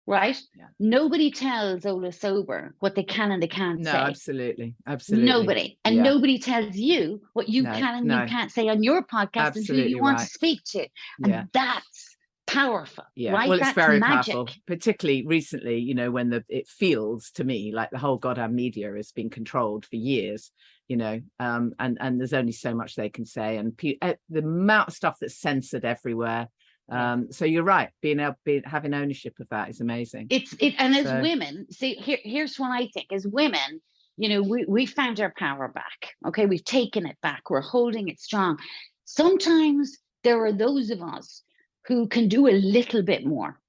Right? Nobody tells Hola Sober what they can and they can't say. No, absolutely. Nobody. And nobody tells you what you can and you can't say on your podcast and who you want to speak to. And that's powerful. Right? Well, that's it's very magic. powerful, particularly recently, you know, when it feels to me like the whole goddamn media has been controlled for years, you know, and there's only so much they can say, and the amount of stuff that's censored everywhere. So you're right, having ownership of that is amazing. As women, see, here's what I think. As women, you know, we found our power back. Okay, we've taken it back. We're holding it strong. Sometimes there are those of us who can do a little bit more.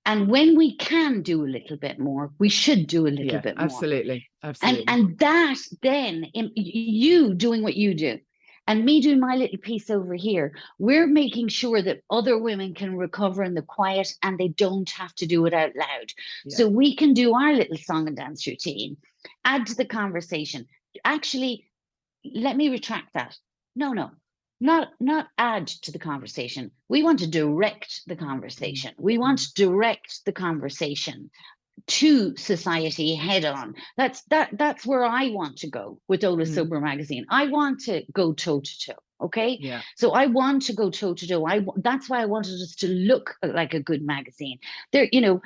And when we can do a little bit more, we should do a little bit more. Absolutely. And that then, you doing what you do, and me doing my little piece over here, we're making sure that other women can recover in the quiet and they don't have to do it out loud. So we can do our little song and dance routine, add to the conversation. Actually, let me retract that. No, not add to the conversation. We want to direct the conversation. We want to direct the conversation to society head on. That's where I want to go with Hola Sober Magazine. I want to go toe to toe. Okay. Yeah. So I want to go toe to toe. That's why I wanted us to look like a good magazine. There, you know,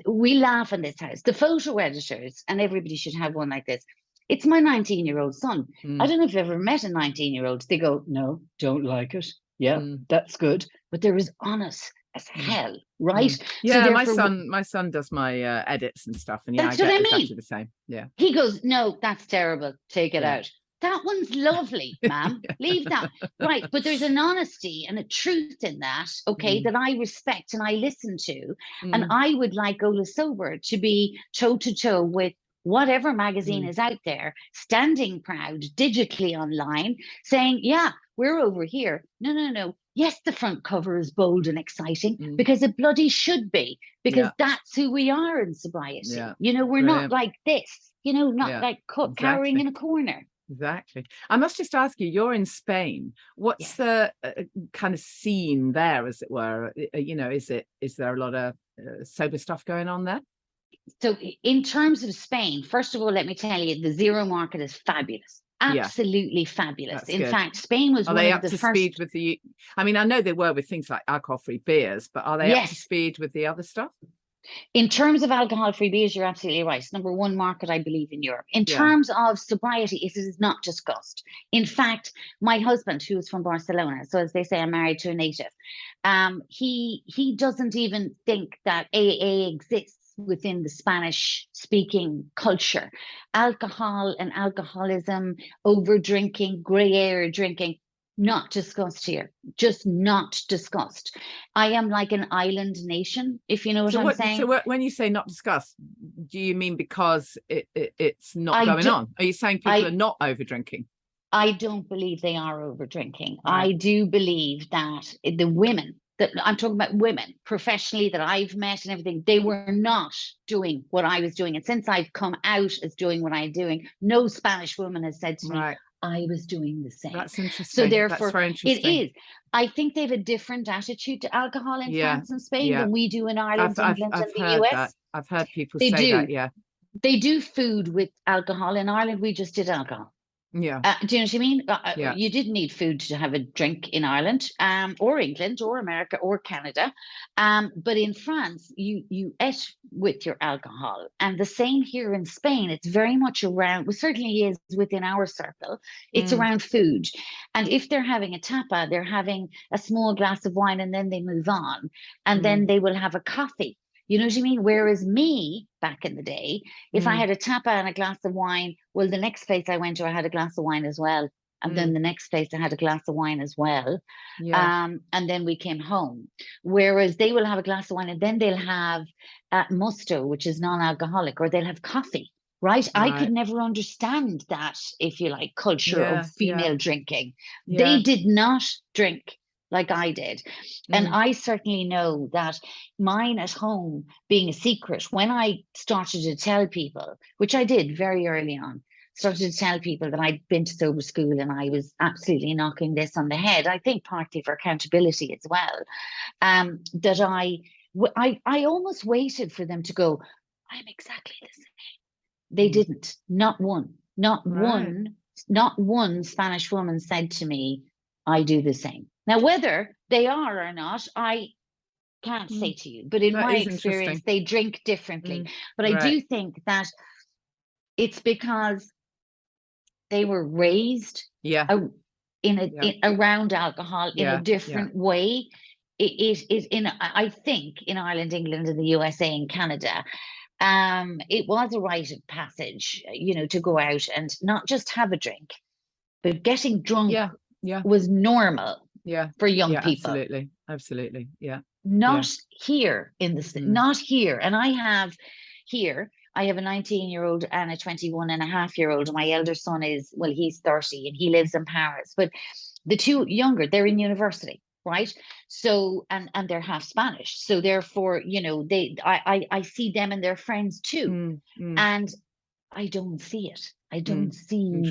we laugh in this house. The photo editors, and everybody should have one like this. It's my 19-year-old son. I don't know if you've ever met a 19-year-old. They go, no, don't like it. Yeah, that's good. But they're as honest as hell, right? Yeah, so my son does my edits and stuff, and yeah, that's I what get I mean. exactly the same. Yeah. He goes, no, that's terrible. Take it out. That one's lovely, ma'am. Leave that. Right. But there's an honesty and a truth in that, okay, that I respect and I listen to. And I would like Hola Sober to be toe to toe with whatever magazine is out there, standing proud digitally online, saying, yeah, we're over here. No, no, no. Yes, the front cover is bold and exciting because it bloody should be, because that's who we are in sobriety. Yeah. You know, we're not like this, you know, not like cowering in a corner. Exactly. I must just ask you, you're in Spain. What's the kind of scene there, as it were? You know, is there a lot of sober stuff going on there? So in terms of Spain, first of all, let me tell you, the zero market is fabulous. Absolutely fabulous. That's in good. fact, Spain was one of the first. Are they up to speed with the? I mean, I know they were with things like alcohol-free beers, but are they up to speed with the other stuff? In terms of alcohol-free beers, you're absolutely right. It's number one market, I believe, in Europe. In terms of sobriety, it is not discussed. In fact, my husband, who is from Barcelona, so as they say, I'm married to a native, he doesn't even think that AA exists within the Spanish-speaking culture. Alcohol and alcoholism, over drinking, grey area drinking, not discussed here, just not discussed. I am like an island nation, if you know what I'm saying. So when you say not discussed, do you mean because it's not going on? Are you saying people are not over drinking? I don't believe they are over drinking. Right. I do believe that the women, that I'm talking about women professionally that I've met and everything, they were not doing what I was doing. And since I've come out as doing what I'm doing, no Spanish woman has said to me, I was doing the same. That's interesting. So therefore, that's very interesting. It is. I think they have a different attitude to alcohol in France and Spain than we do in Ireland, England, and the US. That. I've heard people say that. Yeah. They do food with alcohol. In Ireland, we just did alcohol. Yeah. Do you know what I mean? You didn't need food to have a drink in Ireland, or England, or America, or Canada. But in France, you ate with your alcohol. And the same here in Spain. It's very much around, well, certainly is within our circle, it's around food. And if they're having a tapa, they're having a small glass of wine and then they move on. And then they will have a coffee. You know what I mean? Whereas me, back in the day, if I had a tapa and a glass of wine, well, the next place I went to, I had a glass of wine as well. And then the next place I had a glass of wine as well. And then we came home. Whereas they will have a glass of wine and then they'll have musto, which is non-alcoholic, or they'll have coffee. Right? I could never understand that, if you like, culture of female drinking. They did not drink like I did. And I certainly know that mine at home being a secret, when I started to tell people, which I did very early on, started to tell people that I'd been to sober school and I was absolutely knocking this on the head, I think partly for accountability as well, that I almost waited for them to go, I'm exactly the same. They didn't. Not one. Not one Spanish woman said to me, I do the same. Now, whether they are or not, I can't say to you. But in my experience, they drink differently. But I do think that it's because they were raised around alcohol in a different way. I think in Ireland, England, and the USA and Canada, it was a rite of passage, you know, to go out and not just have a drink, but getting drunk was normal for young people. Absolutely. Yeah. Not here in the not here. And I have a 19-year-old and a 21-and-a-half-year-old. My elder son is, well, he's 30 and he lives in Paris. But the two younger, they're in university, right? So, and they're half Spanish. So therefore, you know, I see them and their friends too. And I don't see it. I don't see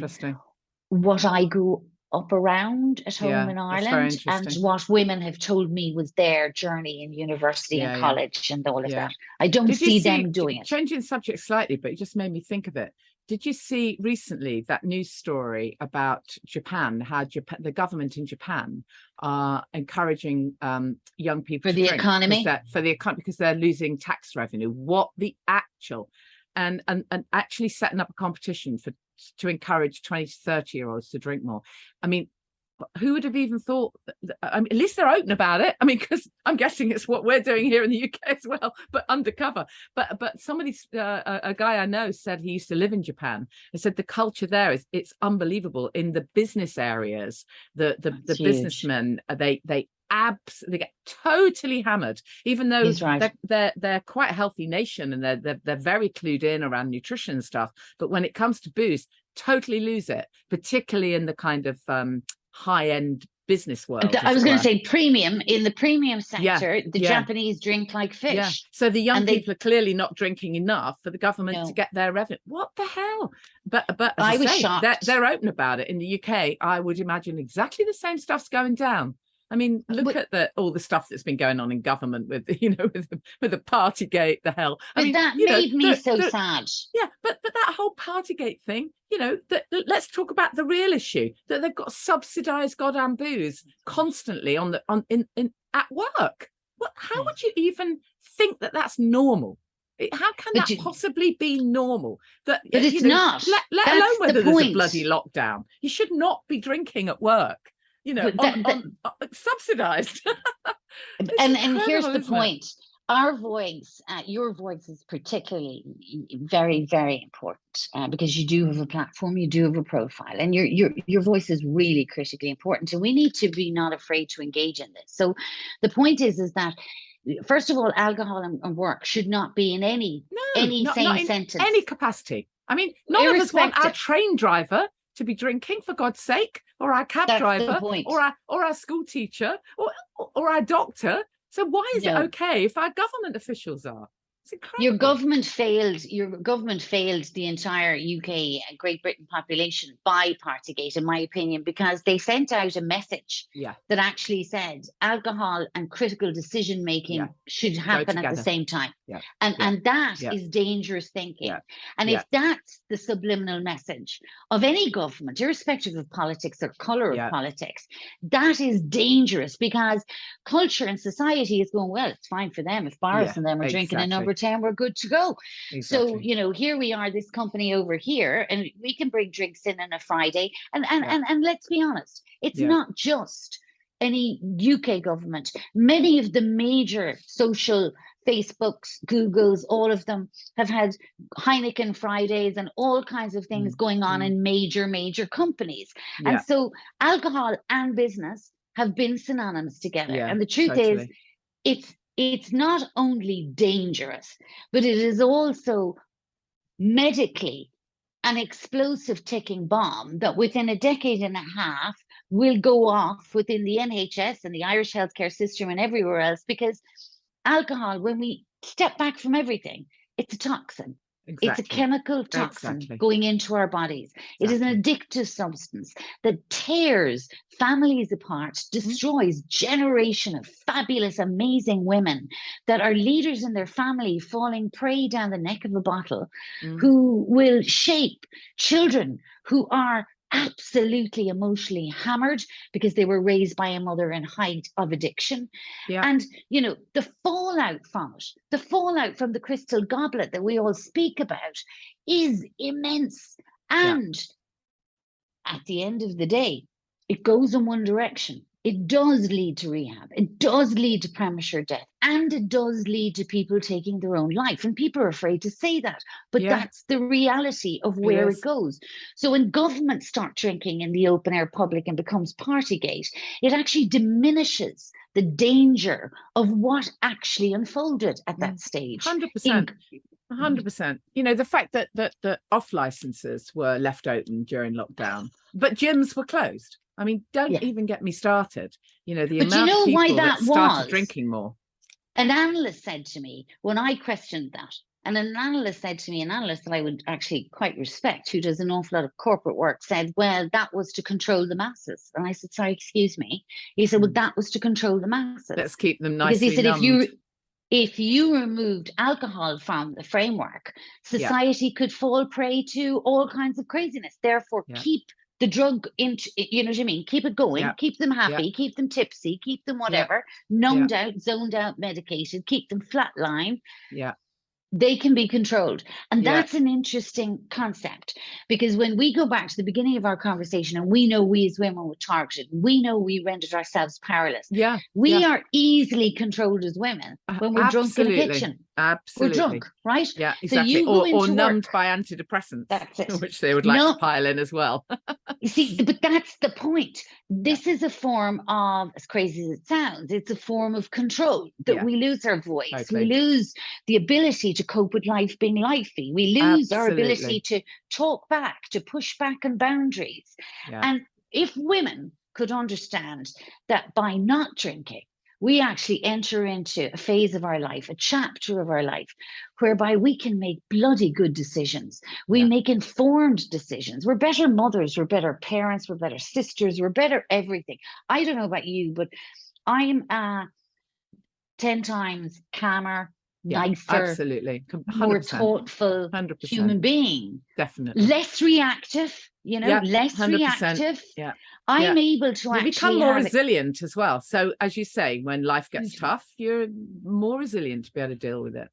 what I grew up around at home in that's very Ireland, and interesting. what women have told me was their journey in university and college and all of that. I don't see them doing it. Changing subject slightly, but it just made me think of it. Did you see recently that news story about Japan, how the government in Japan are encouraging young people for the economy, because they're losing tax revenue? What the actual and actually setting up a competition to encourage 20 to 30-year-olds to drink more. I mean, who would have even thought I mean, at least they're open about it. I mean, because I'm guessing it's what we're doing here in the UK as well, but undercover. But somebody, a guy I know, said he used to live in Japan and said the culture there it's unbelievable. In the business areas, the businessmen, they get totally hammered, even though they're quite a healthy nation, and they're very clued in around nutrition and stuff. But when it comes to booze, totally lose it, particularly in the kind of high-end business world. I was going to say premium. In the premium sector, the Japanese drink like fish. So the young people are clearly not drinking enough for the government to get their revenue. What the hell? But I was shocked. They're open about it. In the UK, I would imagine exactly the same stuff's going down. I mean, look at all the stuff that's been going on in government with the Partygate, the hell. That made me so sad. Yeah, but that whole Partygate thing, let's talk about the real issue, that they've got subsidised goddamn booze constantly at work. How would you even think that that's normal? How can that possibly be normal? But it's not. Let alone whether there's a bloody lockdown. You should not be drinking at work. Subsidized. and here's the point. Our voice, your voice is particularly very, very important because you do have a platform, you do have a profile, and your voice is really critically important. And we need to be not afraid to engage in this. So the point is that, first of all, alcohol and work should not be in any sentence. Any capacity. I mean, none of us want our train driver to be drinking, for God's sake, or our cab driver, or our school teacher, or our doctor. So why is it okay if our government officials are? It's incredible. Your government failed the entire UK and Great Britain population by Partygate, in my opinion, because they sent out a message that actually said alcohol and critical decision making should happen at the same time. And that is dangerous thinking. And if that's the subliminal message of any government, irrespective of politics or colour of politics, that is dangerous, because culture and society is going, well, it's fine for them. If Boris and them are drinking a number 10, we're good to go. So here we are, this company over here, and we can bring drinks in on a Friday, and let's be honest, it's not just any UK government. Many of the major social Facebooks, Googles, all of them have had Heineken Fridays and all kinds of things going on in major companies. And so alcohol and business have been synonymous together. And the truth is, it's not only dangerous, but it is also medically an explosive ticking bomb that within a decade and a half will go off within the NHS and the Irish healthcare system and everywhere else, because alcohol, when we step back from everything, it's a toxin. It's a chemical toxin going into our bodies. It is an addictive substance that tears families apart, destroys generation of fabulous, amazing women that are leaders in their family, falling prey down the neck of a bottle, who will shape children who are absolutely emotionally hammered because they were raised by a mother in height of addiction. And the fallout from it, the fallout from the crystal goblet that we all speak about, is immense. And at the end of the day, it goes in one direction. It does lead to rehab. It does lead to premature death. And it does lead to people taking their own life. And people are afraid to say that. But that's the reality of where it goes. So when governments start drinking in the open air public and becomes Partygate, it actually diminishes the danger of what actually unfolded at that stage. 100%. 100%. The fact that the off licenses were left open during lockdown, but gyms were closed. I mean, don't even get me started. The amount of people that started drinking more. An analyst said to me when I questioned that, And an analyst said to me, an analyst that I would actually quite respect, who does an awful lot of corporate work, said, well, that was to control the masses. And I said, sorry, excuse me. He said, well, that was to control the masses. Let's keep them Because he nicely said, numbed. if you removed alcohol from the framework, society could fall prey to all kinds of craziness. Therefore, keep the drug into, you know what I mean? Keep it going, keep them happy, keep them tipsy, keep them whatever, numbed out, zoned out, medicated, keep them flatline. They can be controlled. And that's an interesting concept, because when we go back to the beginning of our conversation, and we know we as women were targeted, we know we rendered ourselves powerless. We are easily controlled as women when we're drunk in a kitchen. We're drunk, right? Yeah, exactly. So or numbed by antidepressants. That's it. Which they would like to pile in as well. You see, but that's the point. This is a form of, as crazy as it sounds, it's a form of control, that we lose our voice. We lose the ability to cope with life being lifey. We lose our ability to talk back, to push back on boundaries. And if women could understand that by not drinking, we actually enter into a phase of our life, a chapter of our life, whereby we can make bloody good decisions. We make informed decisions. We're better mothers, we're better parents, we're better sisters, we're better everything. I don't know about you, but I'm 10 times calmer, nicer, absolutely. 100%. more thoughtful 100%. human being. Definitely. Less reactive, you know, less 100%. Reactive. I'm able to actually become more resilient as well. So as you say, when life gets tough, you're more resilient to be able to deal with it.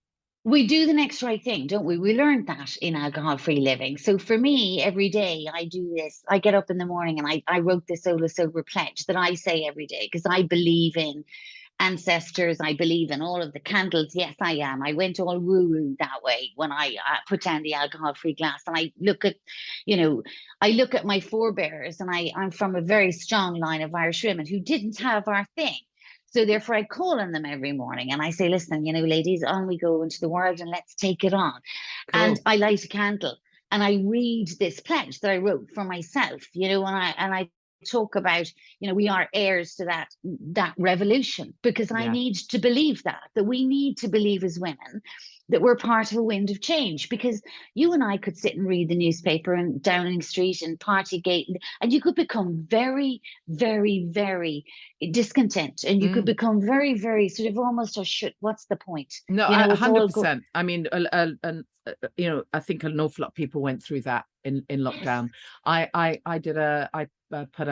We do the next right thing, don't we? We learned that in alcohol-free living. So for me, every day I do this. I get up in the morning and I wrote this Hola Sober pledge that I say every day, because I believe in ancestors. I believe in all of the candles. Yes, I am. I went all woo-woo that way when I put down the alcohol-free glass. And I look at, you know, I look at my forebears, and I'm from a very strong line of Irish women who didn't have our thing. So therefore I call on them every morning and I say, listen, you know, ladies, on we go into the world and let's take it on. Cool. And I light a candle and I read this pledge that I wrote for myself, you know, and I talk about, you know, we are heirs to that revolution, because I need to believe that we need to believe as women that we're part of a wind of change. Because you and I could sit and read the newspaper and Downing Street and Partygate, and you could become very, very, very discontent, and you could become very, very sort of almost, oh shit, what's the point? No, you know, 100%. I mean, you know, I think an awful lot of people went through that in lockdown. I put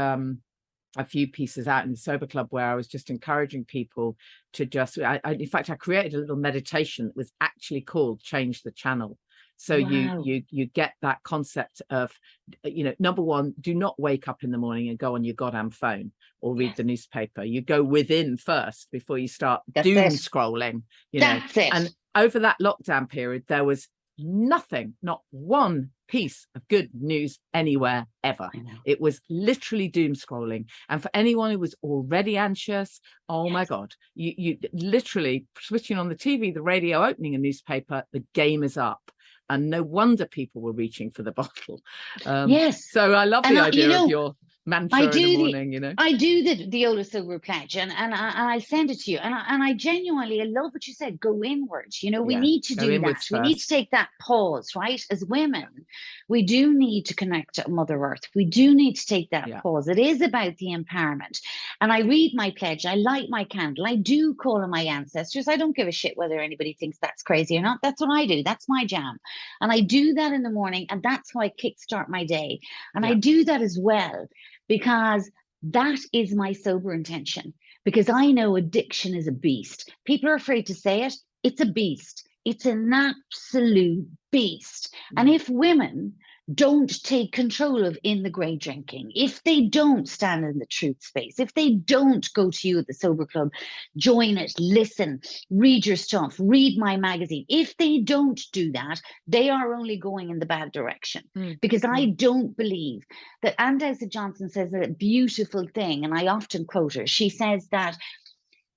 a few pieces out in the Sober Club where I was just encouraging people to just, in fact, I created a little meditation that was actually called Change the Channel. So you get that concept of, you know, number one, do not wake up in the morning and go on your goddamn phone or read the newspaper. You go within first before you start doom scrolling, you know. And over that lockdown period, there was nothing, not one piece of good news anywhere ever. It was literally doom scrolling. And for anyone who was already anxious, oh my God, you literally switching on the TV, the radio, opening a newspaper, the game is up. And no wonder people were reaching for the bottle. So I love the idea of your mantra in the morning, you know. I do the Hola Sober pledge, and I send it to you, and I genuinely, I love what you said. Go inwards, you know. We need to do that. We need to take that pause, right? As women, we do need to connect to Mother Earth. We do need to take that pause. It is about the empowerment. And I read my pledge. I light my candle. I do call on my ancestors. I don't give a shit whether anybody thinks that's crazy or not. That's what I do. That's my jam. And I do that in the morning, and that's how I kickstart my day. And I do that as well, because that is my sober intention. Because I know addiction is a beast. People are afraid to say it. It's a beast. It's an absolute beast. And if women don't take control of in the grey drinking, if they don't stand in the truth space, if they don't go to you at the Sober Club, join it, listen, read your stuff, read my magazine, if they don't do that, they are only going in the bad direction. Because I don't believe that, Andessa Johnson says a beautiful thing, and I often quote her. She says that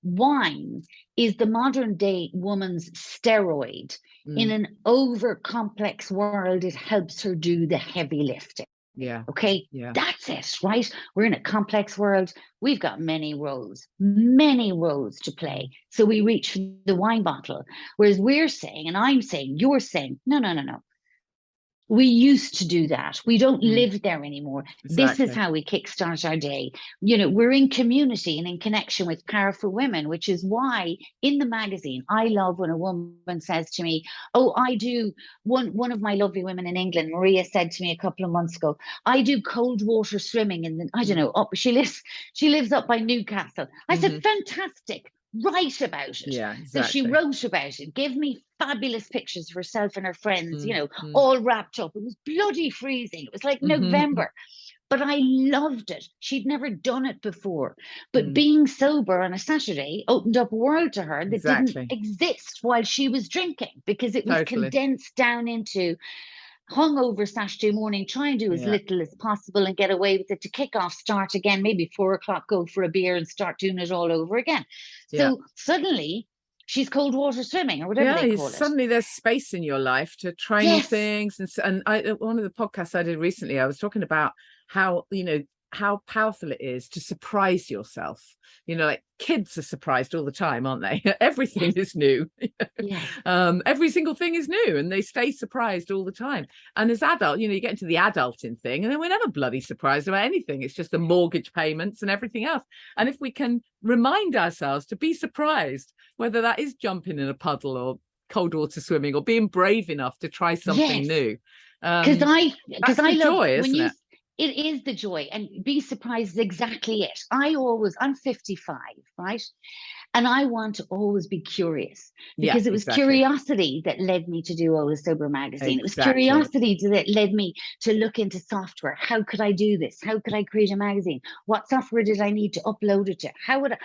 wine is the modern day woman's steroid. In an over complex world, it helps her do the heavy lifting. Yeah. Okay, Yeah. that's it, right? We're in a complex world. We've got many roles to play. So we reach for the wine bottle. Whereas we're saying, and I'm saying, you're saying, no, no, no, no. We used to do that. We don't live there anymore. This is Exactly. how we kickstart our day. We're in community and in connection with powerful women, which is why in the magazine, I love when a woman says to me, oh, I do. One of my lovely women in England, Maria, said to me a couple of months ago, I do cold water swimming. And I don't know, she lives up by Newcastle. I said, fantastic. Write about it. Yeah, So she exactly. wrote about it. Give me fabulous pictures of herself and her friends, Mm-hmm. all wrapped up. It was bloody freezing. It was like November, but I loved it. She'd never done it before. But being sober on a Saturday opened up a world to her that didn't exist while she was drinking, because it was condensed down into hungover Saturday morning, try and do as little as possible and get away with it, to kick off, start again, maybe 4 o'clock, go for a beer and start doing it all over again. So suddenly she's cold water swimming or whatever they call it. Suddenly there's space in your life to try new things. And one of the podcasts I did recently, I was talking about how, how powerful it is to surprise yourself. Like kids are surprised all the time, aren't they? Everything is new. Every single thing is new, and they stay surprised all the time. And as adult, you get into the adulting thing, and then we're never bloody surprised about anything. It's just the mortgage payments and everything else. And if we can remind ourselves to be surprised, whether that is jumping in a puddle or cold water swimming or being brave enough to try something new, because I love joy, isn't it? It is the joy, and be surprised is exactly it. I'm 55, right? And I want to always be curious, because it was curiosity that led me to do Hola Sober Magazine. It was curiosity that led me to look into software. How could I do this? How could I create a magazine? What software did I need to upload it to? How would I?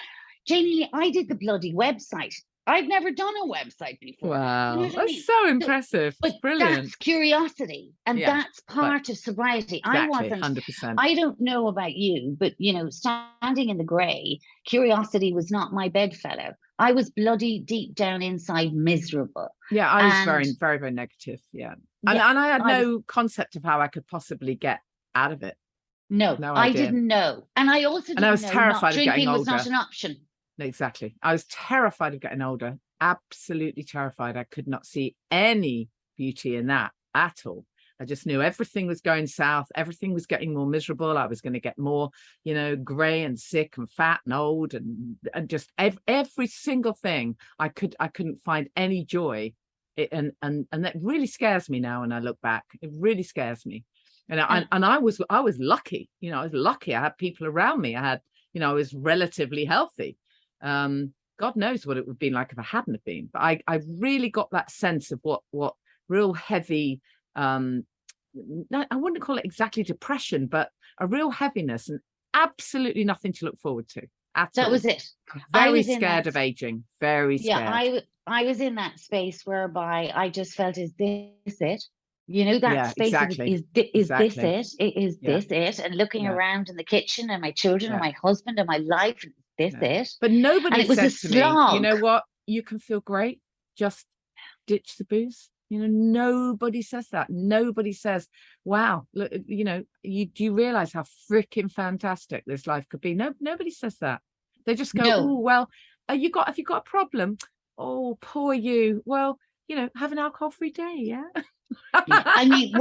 Janey, I did the bloody website. I've never done a website before. Wow, that's so impressive. But brilliant. That's curiosity, and that's part of sobriety. Exactly, 100%. I don't know about you, but standing in the grey, curiosity was not my bedfellow. I was bloody deep down inside miserable. Yeah, I was very, very, very negative. Yeah, and I had no concept of how I could possibly get out of it. No I didn't know, and I also didn't I was terrified of getting older. Drinking was not an option. Exactly. I was terrified of getting older. Absolutely terrified. I could not see any beauty in that at all. I just knew everything was going south. Everything was getting more miserable. I was going to get more, grey and sick and fat and old, and just every single thing. I couldn't find any joy. And that really scares me now when I look back. It really scares me. And I was lucky. I was lucky. I had people around me. I had, I was relatively healthy. God knows what it would have been like if I hadn't have been. But I really got that sense of what real heavy, I wouldn't call it exactly depression, but a real heaviness and absolutely nothing to look forward to at all. That was it. Very scared of aging. Very scared. Yeah, I was in that space whereby I just felt, is this it? That space exactly. is this it? Is this it? And looking around in the kitchen and my children and my husband and my life, this it? But nobody said to me, you know what, you can feel great, just ditch the booze. Nobody says that. Nobody says, wow, look, do you realize how freaking fantastic this life could be? No, nobody says that. They just go, oh, well, have you got a problem? Oh, poor you. Well, have an alcohol-free day, yeah? I mean,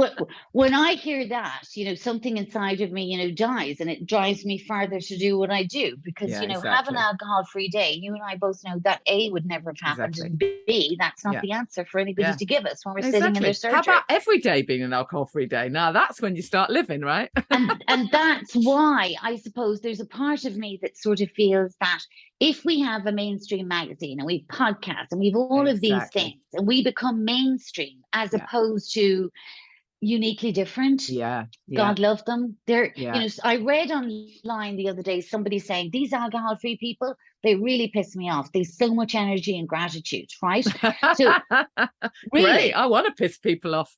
when I hear that, something inside of me, dies, and it drives me farther to do what I do, because, have an alcohol-free day. You and I both know that A, would never have happened, and B, that's not the answer for anybody to give us when we're sitting in their surgery. How about every day being an alcohol-free day? Now that's when you start living, right? and that's why I suppose there's a part of me that sort of feels that if we have a mainstream magazine and we podcast and we've all of these things and we become mainstream as opposed to uniquely different, God love them. They're, I read online the other day somebody saying these alcohol-free people, they really piss me off. There's so much energy and gratitude, right? So really, great. I want to piss people off.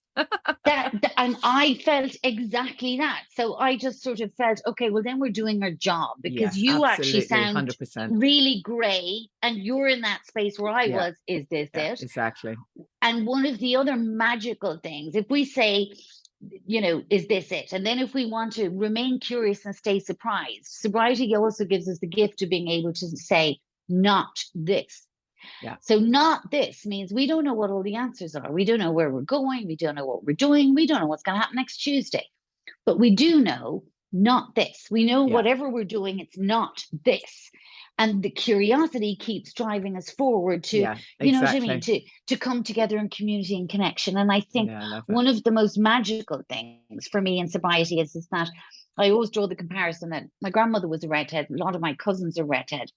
And I felt exactly that. So I just sort of felt, okay, well then we're doing our job, because you actually sound 100%. Really grey, and you're in that space where I was. Is this it? Exactly. And one of the other magical things, if we say is this it? And then if we want to remain curious and stay surprised, sobriety also gives us the gift of being able to say, not this. Yeah. So not this means we don't know what all the answers are. We don't know where we're going. We don't know what we're doing. We don't know what's going to happen next Tuesday. But we do know not this. We know whatever we're doing, it's not this. And the curiosity keeps driving us forward to, you know what I mean, to come together in community and connection. And I think one of the most magical things for me in sobriety is that I always draw the comparison that my grandmother was a redhead. A lot of my cousins are redhead.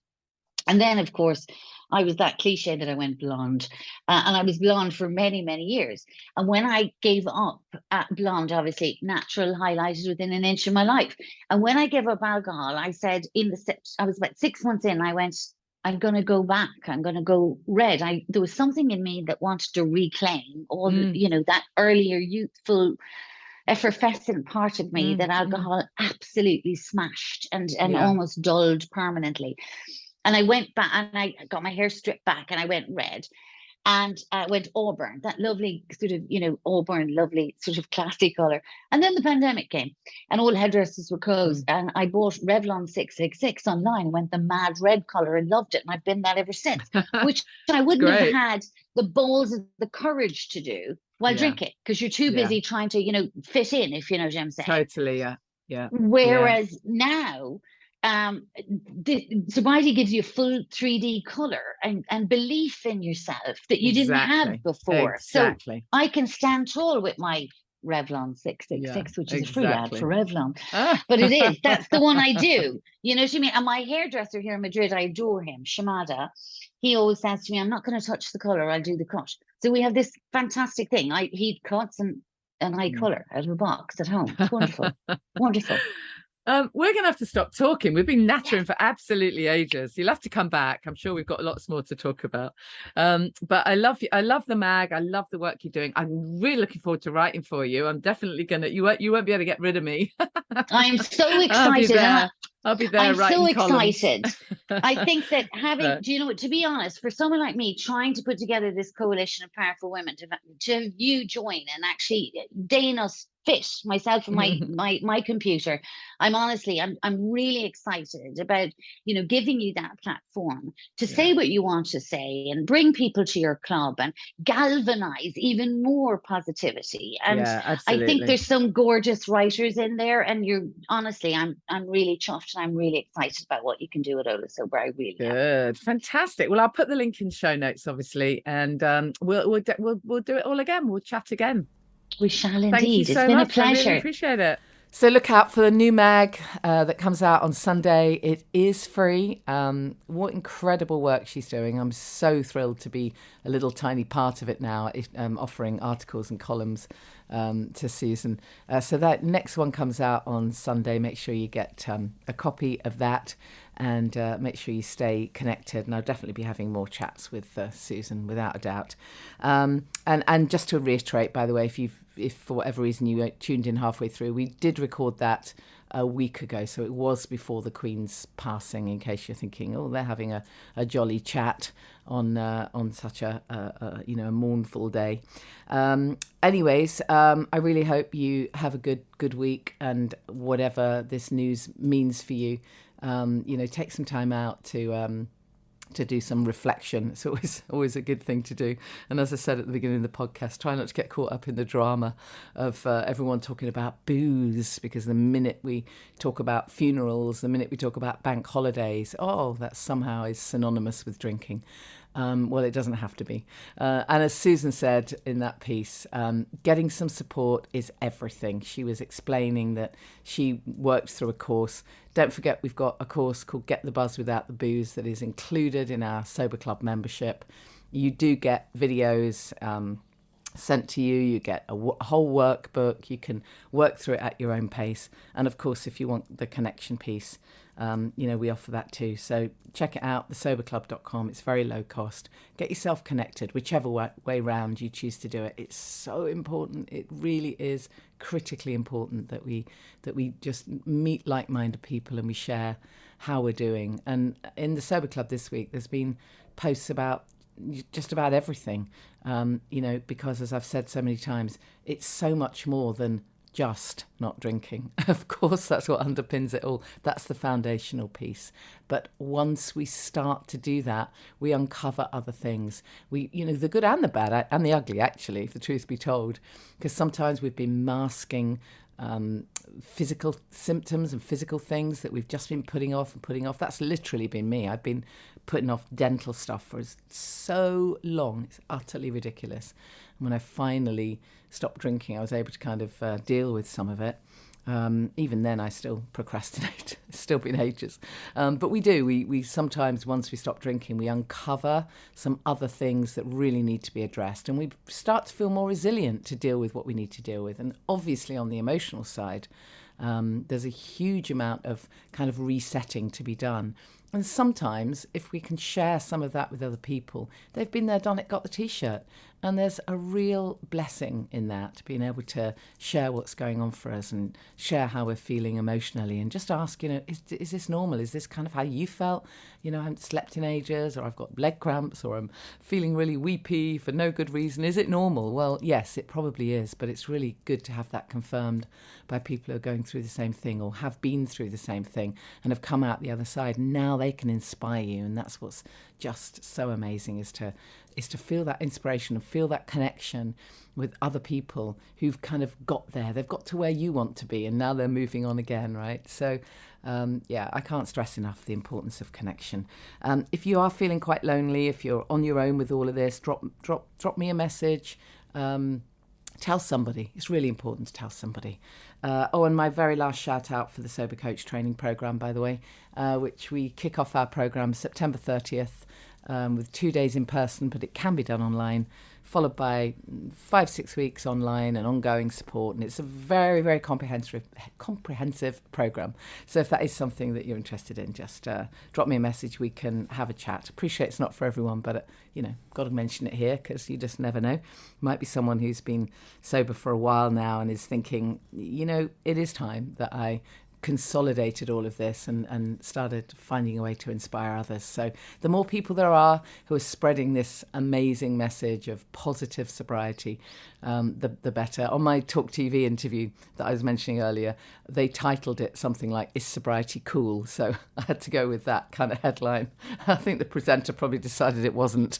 And then, of course, I was that cliche that I went blonde. And I was blonde for many, many years. And when I gave up blonde, obviously, natural highlighted within an inch of my life. And when I gave up alcohol, I said, I was about 6 months in, I went, I'm going to go back. I'm going to go red. There was something in me that wanted to reclaim all, that earlier youthful, effervescent part of me that alcohol absolutely smashed and almost dulled permanently. And I went back and I got my hair stripped back and I went red and I went auburn, that lovely sort of, auburn, lovely sort of classy color. And then the pandemic came and all hairdressers were closed. And I bought Revlon 666 online, went the mad red color and loved it. And I've been that ever since, which I wouldn't have had the balls of the courage to do while drinking, because you're too busy trying to, fit in, if you know what I'm saying. Totally, yeah. Whereas now, the sobriety gives you a full 3D color and belief in yourself that you didn't have before. So I can stand tall with my Revlon 666, which is a free ad for Revlon. But that's the one I do. You know what I mean? And my hairdresser here in Madrid, I adore him, Shamada. He always says to me, I'm not going to touch the color, I'll do the cut. So we have this fantastic thing. He cuts and I color out of a box at home. It's wonderful. Wonderful. We're going to have to stop talking. We've been nattering for absolutely ages. You'll have to come back. I'm sure we've got lots more to talk about. But I love you. I love the mag. I love the work you're doing. I'm really looking forward to writing for you. I'm definitely going to, you won't be able to get rid of me. I'm so excited. I'll be there. I'm writing so columns. excited. I think that to be honest, for someone like me, trying to put together this coalition of powerful women, to have you join and actually deign us fit, myself and my computer, I'm really excited about giving you that platform to say what you want to say and bring people to your club and galvanize even more positivity. And I think there's some gorgeous writers in there, and I'm really chuffed and I'm really excited about what you can do at Hola Sober. I really am. Fantastic. Well, I'll put the link in show notes, obviously, and we'll do it all again. We'll chat again. We shall indeed. Thank you so much. It's been a pleasure. I really appreciate it. So look out for the new mag that comes out on Sunday. It is free. What incredible work she's doing. I'm so thrilled to be a little tiny part of it now, offering articles and columns to Susan. So that next one comes out on Sunday. Make sure you get a copy of that and make sure you stay connected. And I'll definitely be having more chats with Susan, without a doubt. And just to reiterate, by the way, if for whatever reason you tuned in halfway through, we did record that a week ago, so it was before the Queen's passing, in case you're thinking, oh, they're having a jolly chat on such a mournful day. Anyways, I really hope you have a good week, and whatever this news means for you, take some time out to do some reflection. It's always a good thing to do. And as I said at the beginning of the podcast, try not to get caught up in the drama of everyone talking about booze, because the minute we talk about funerals, the minute we talk about bank holidays, that somehow is synonymous with drinking. Well, it doesn't have to be. And as Susan said in that piece, getting some support is everything. She was explaining that she worked through a course. Don't forget, we've got a course called Get the Buzz Without the Booze that is included in our Sober Club membership. You do get videos sent to you. You get a whole workbook. You can work through it at your own pace. And of course, if you want the connection piece, we offer that too. So check it out, thesoberclub.com. It's very low cost. Get yourself connected, whichever way round you choose to do it. It's so important. It really is critically important that we just meet like-minded people and we share how we're doing. And in the Sober Club this week, there's been posts about just about everything, because as I've said so many times, it's so much more than just not drinking. Of course, that's what underpins it all. That's the foundational piece. But once we start to do that, we uncover other things. We, the good and the bad and the ugly, actually, if the truth be told, because sometimes we've been masking physical symptoms and physical things that we've just been putting off. That's literally been me. I've been putting off dental stuff for so long. It's utterly ridiculous. And when I finally stopped drinking, I was able to kind of deal with some of it. Even then, I still procrastinate. It's still been ages. But we sometimes, once we stop drinking, we uncover some other things that really need to be addressed. And we start to feel more resilient to deal with what we need to deal with. And obviously on the emotional side, there's a huge amount of kind of resetting to be done. And sometimes if we can share some of that with other people, they've been there, done it, got the T-shirt. And there's a real blessing in that, being able to share what's going on for us and share how we're feeling emotionally and just ask, is this normal? Is this kind of how you felt? I haven't slept in ages, or I've got leg cramps, or I'm feeling really weepy for no good reason. Is it normal? Well, yes, it probably is, but it's really good to have that confirmed by people who are going through the same thing or have been through the same thing and have come out the other side. Now they can inspire you, and that's what's just so amazing, is to feel that inspiration and feel that connection with other people who've kind of got there. They've got to where you want to be, and now they're moving on again, right? So, I can't stress enough the importance of connection. If you are feeling quite lonely, if you're on your own with all of this, drop me a message. Tell somebody. It's really important to tell somebody. And my very last shout out for the Sober Coach training program, by the way, which we kick off our program September 30th. With 2 days in person, but it can be done online, followed by 5-6 weeks online and ongoing support. And it's a very, very comprehensive program. So if that is something that you're interested in, just drop me a message. We can have a chat. Appreciate it's not for everyone, but got to mention it here because you just never know. Might be someone who's been sober for a while now and is thinking, it is time that I consolidated all of this and started finding a way to inspire others. So the more people there are who are spreading this amazing message of positive sobriety, the better. On my Talk TV interview that I was mentioning earlier, they titled it something like, "Is Sobriety Cool?" So I had to go with that kind of headline. I think the presenter probably decided it wasn't,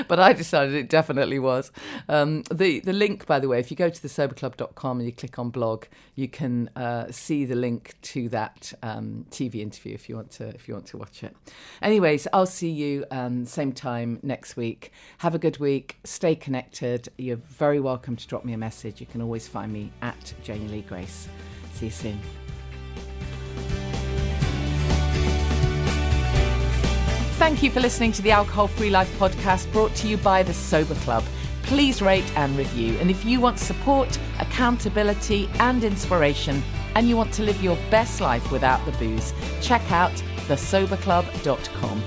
but I decided it definitely was. The link, by the way, if you go to thesoberclub.com and you click on blog, you can see the link to that TV interview if you want to watch it. Anyways, I'll see you same time next week. Have a good week. Stay connected. You're very welcome to drop me a message. You can always find me at Janey Lee Grace. See you soon. Thank you for listening to the Alcohol Free Life podcast, brought to you by the Sober Club. Please rate and review. And if you want support, accountability and inspiration, and you want to live your best life without the booze, check out thesoberclub.com.